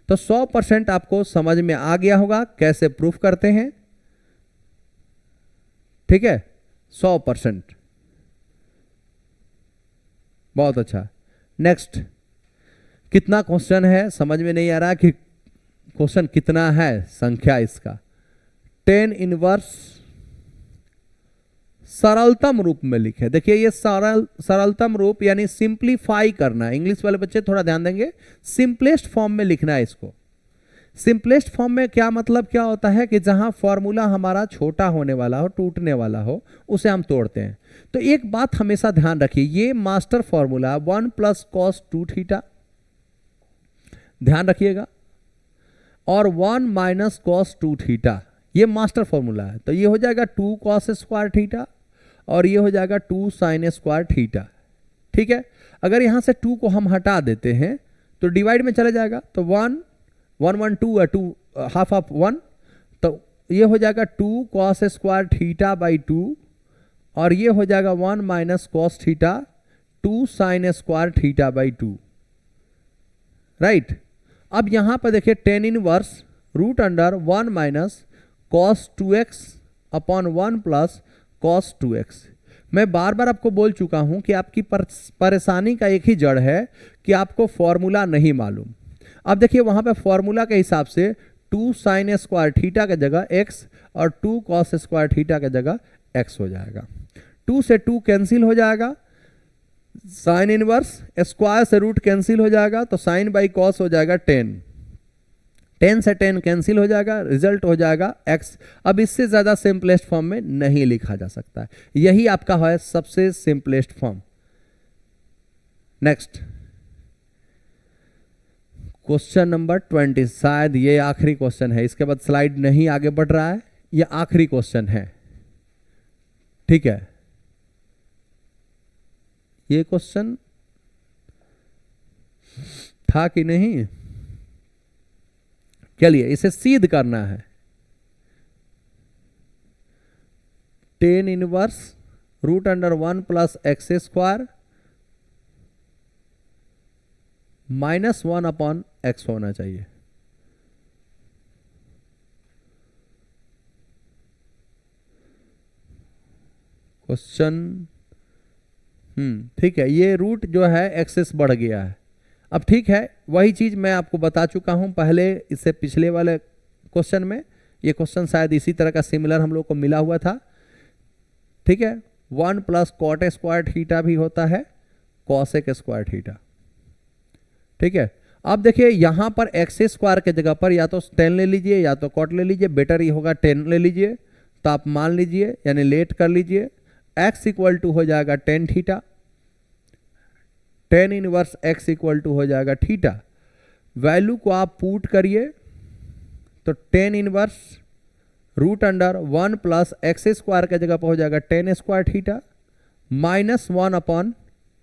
तो 100% आपको समझ में आ गया होगा कैसे प्रूफ करते हैं। ठीक है, 100%, बहुत अच्छा। नेक्स्ट, कितना क्वेश्चन है समझ में नहीं आ रहा कि क्वेश्चन कितना है, संख्या इसका। tan इनवर्स सरलतम रूप में लिखे। देखिए ये सरलतम रूप यानी सिंप्लीफाई करना है। इंग्लिश वाले बच्चे थोड़ा ध्यान देंगे, सिंपलेस्ट फॉर्म में लिखना है इसको। सिंपलेस्ट फॉर्म में क्या मतलब क्या होता है कि जहां फॉर्मूला हमारा छोटा होने वाला हो, टूटने वाला हो, उसे हम तोड़ते हैं। तो एक बात हमेशा ध्यान रखिए, ये मास्टर फॉर्मूला 1 + cos 2 थीटा, ध्यान रखिएगा, और 1 - cos 2 थीटा, ये मास्टर फॉर्मूला है। तो ये हो जाएगा 2 cos स्क्वायर थीटा, और ये हो जाएगा 2 sin स्क्वायर थीटा। ठीक है, अगर यहां से 2 को हम हटा देते हैं तो डिवाइड में चले जाएगा, तो 1 1 1 2 है, 2 हाफ ऑफ 1, तो ये हो जाएगा 2 cos स्क्वायर थीटा बाई 2, और ये हो जाएगा 1 - cos theta 2 sin square theta by 2, right. अब यहां पर देखिए tan inverse √1 - cos 2x upon 1 + cos 2x। मैं बार बार आपको बोल चुका हूं कि आपकी परेशानी का एक ही जड़ है कि आपको फॉर्मूला नहीं मालूम। अब देखिए वहां पे फॉर्मूला के हिसाब से 2 sin स्क्वायर थीटा की जगह x और 2 cos स्क्वायर थीटा की जगह x हो जाएगा। 2 से 2 कैंसिल हो जाएगा, साइन इनवर्स स्क्वायर से रूट कैंसिल हो जाएगा, तो साइन बाई कॉस हो जाएगा 10, 10 से 10 कैंसिल हो जाएगा, रिजल्ट हो जाएगा x। अब इससे ज्यादा सिंपलेस्ट फॉर्म में नहीं लिखा जा सकता है, यही आपका है सबसे simplest form. Next, question number 20, शायद ये आखिरी क्वेश्चन है, इसके बाद स्लाइड नहीं आगे बढ़ रहा है, ये आखिरी क्वेश्चन है। ठीक है, ये क्वेश्चन था कि नहीं, चलिए इसे सिद्ध करना है। tan inverse root under 1 plus x square minus 1 upon x होना चाहिए। क्वेश्चन ठीक है, ये रूट जो है एक्सेस बढ़ गया है। अब ठीक है, वही चीज मैं आपको बता चुका हूं पहले, इससे पिछले वाले क्वेश्चन में। ये क्वेश्चन शायद इसी तरह का सिमिलर हम लोग को मिला हुआ था। ठीक है, 1 प्लस कॉट स्क्वायर थीटा भी होता है कॉसेक स्क्वायर थीटा। ठीक है, अब देखिए यहां पर एक्स स्क्वायर के जगह पर या तो 10 ले लीजिए या तो कॉट ले लीजिए, बेटर ही होगा 10 ले लीजिए। तो आप मान लीजिए यानी लेट कर लीजिए, x इक्वल टू हो जाएगा 10 theta, 10 inverse x equal to हो जाएगा थीटा। वैल्यू को आप पुट करिए तो 10 inverse root under 1 plus x square के जगह पर हो जाएगा 10 square theta minus 1 upon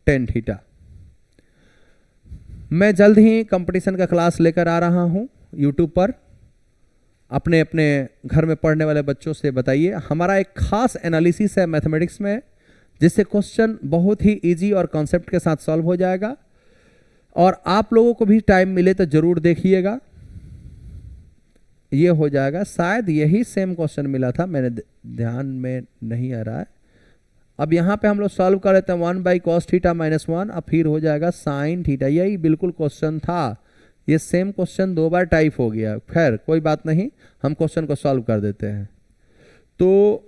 10 theta. मैं जल्द ही कंपटीशन का क्लास लेकर आ रहा हूं यूट्यूब पर। अपने अपने घर में पढ़ने वाले बच्चों से बताइए। हमारा एक खास एनालिसिस है मैथमेटिक्स में, जिससे क्वेश्चन बहुत ही इजी और कॉन्सेप्ट के साथ सॉल्व हो जाएगा। और आप लोगों को भी टाइम मिले तो जरूर देखिएगा। ये हो जाएगा, शायद यही सेम क्वेश्चन मिला था, मैंने ध्यान में नहीं आ रहा है। अब यहाँ पे हम लोग सॉल्व कर लेते हैं 1 बाई कॉस थीटा माइनस 1, अब फिर हो जाएगा साइन थीटा। यही बिल्कुल क्वेश्चन था। ये सेम क्वेश्चन 2 बार टाइप हो गया। खैर कोई बात नहीं, हम क्वेश्चन को सॉल्व कर देते हैं। तो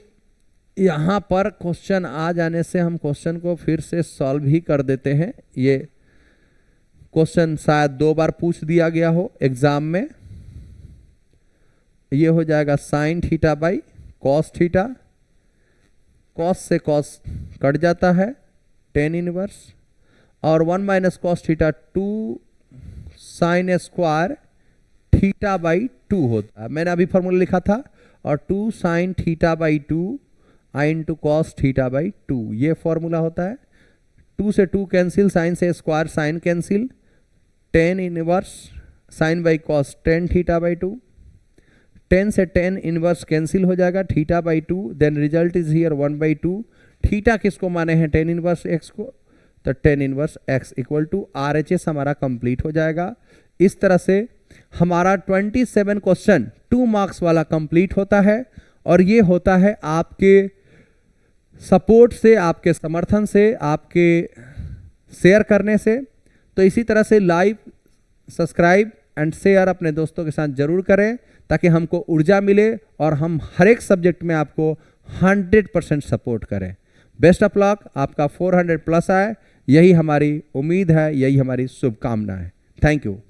यहाँ पर क्वेश्चन आ जाने से हम क्वेश्चन को फिर से सॉल्व ही कर देते हैं। ये क्वेश्चन शायद 2 बार पूछ दिया गया हो एग्जाम में। ये हो जाएगा sign theta by cos theta, cos से कॉस कट जाता है 10 इनवर्स, और 1 minus cos theta 2 sine square theta by 2 होता है। मैंने अभी फॉर्मूला लिखा था, और 2 साइन थीटा बाई 2 आई इंटू कॉस थीटा बाई 2, ये फॉर्मूला होता है। 2 से 2 कैंसिल, साइन से square sine cancel, 10 inverse sine by cos 10 theta by 2, 10 से 10 इनवर्स कैंसिल हो जाएगा theta by 2, then result is here 1 by 2। Theta किसको माने हैं 10 इनवर्स एक्स को, तो 10 inverse x equal to RHS हमारा कंप्लीट हो जाएगा। इस तरह से हमारा 27 क्वेश्चन 2 मार्क्स वाला कंप्लीट होता है। और ये होता है आपके सपोर्ट से, आपके समर्थन से, आपके शेयर करने से। तो इसी तरह से लाइक, सब्सक्राइब एंड शेयर अपने दोस्तों के साथ जरूर करें, ताकि हमको ऊर्जा मिले और हम हर एक सब्जेक्ट में आपको 100% सपोर्ट करें। बेस्ट ऑफ लक, आपका 400 प्लस आए, यही हमारी उम्मीद है, यही हमारी शुभकामना है। Thank you.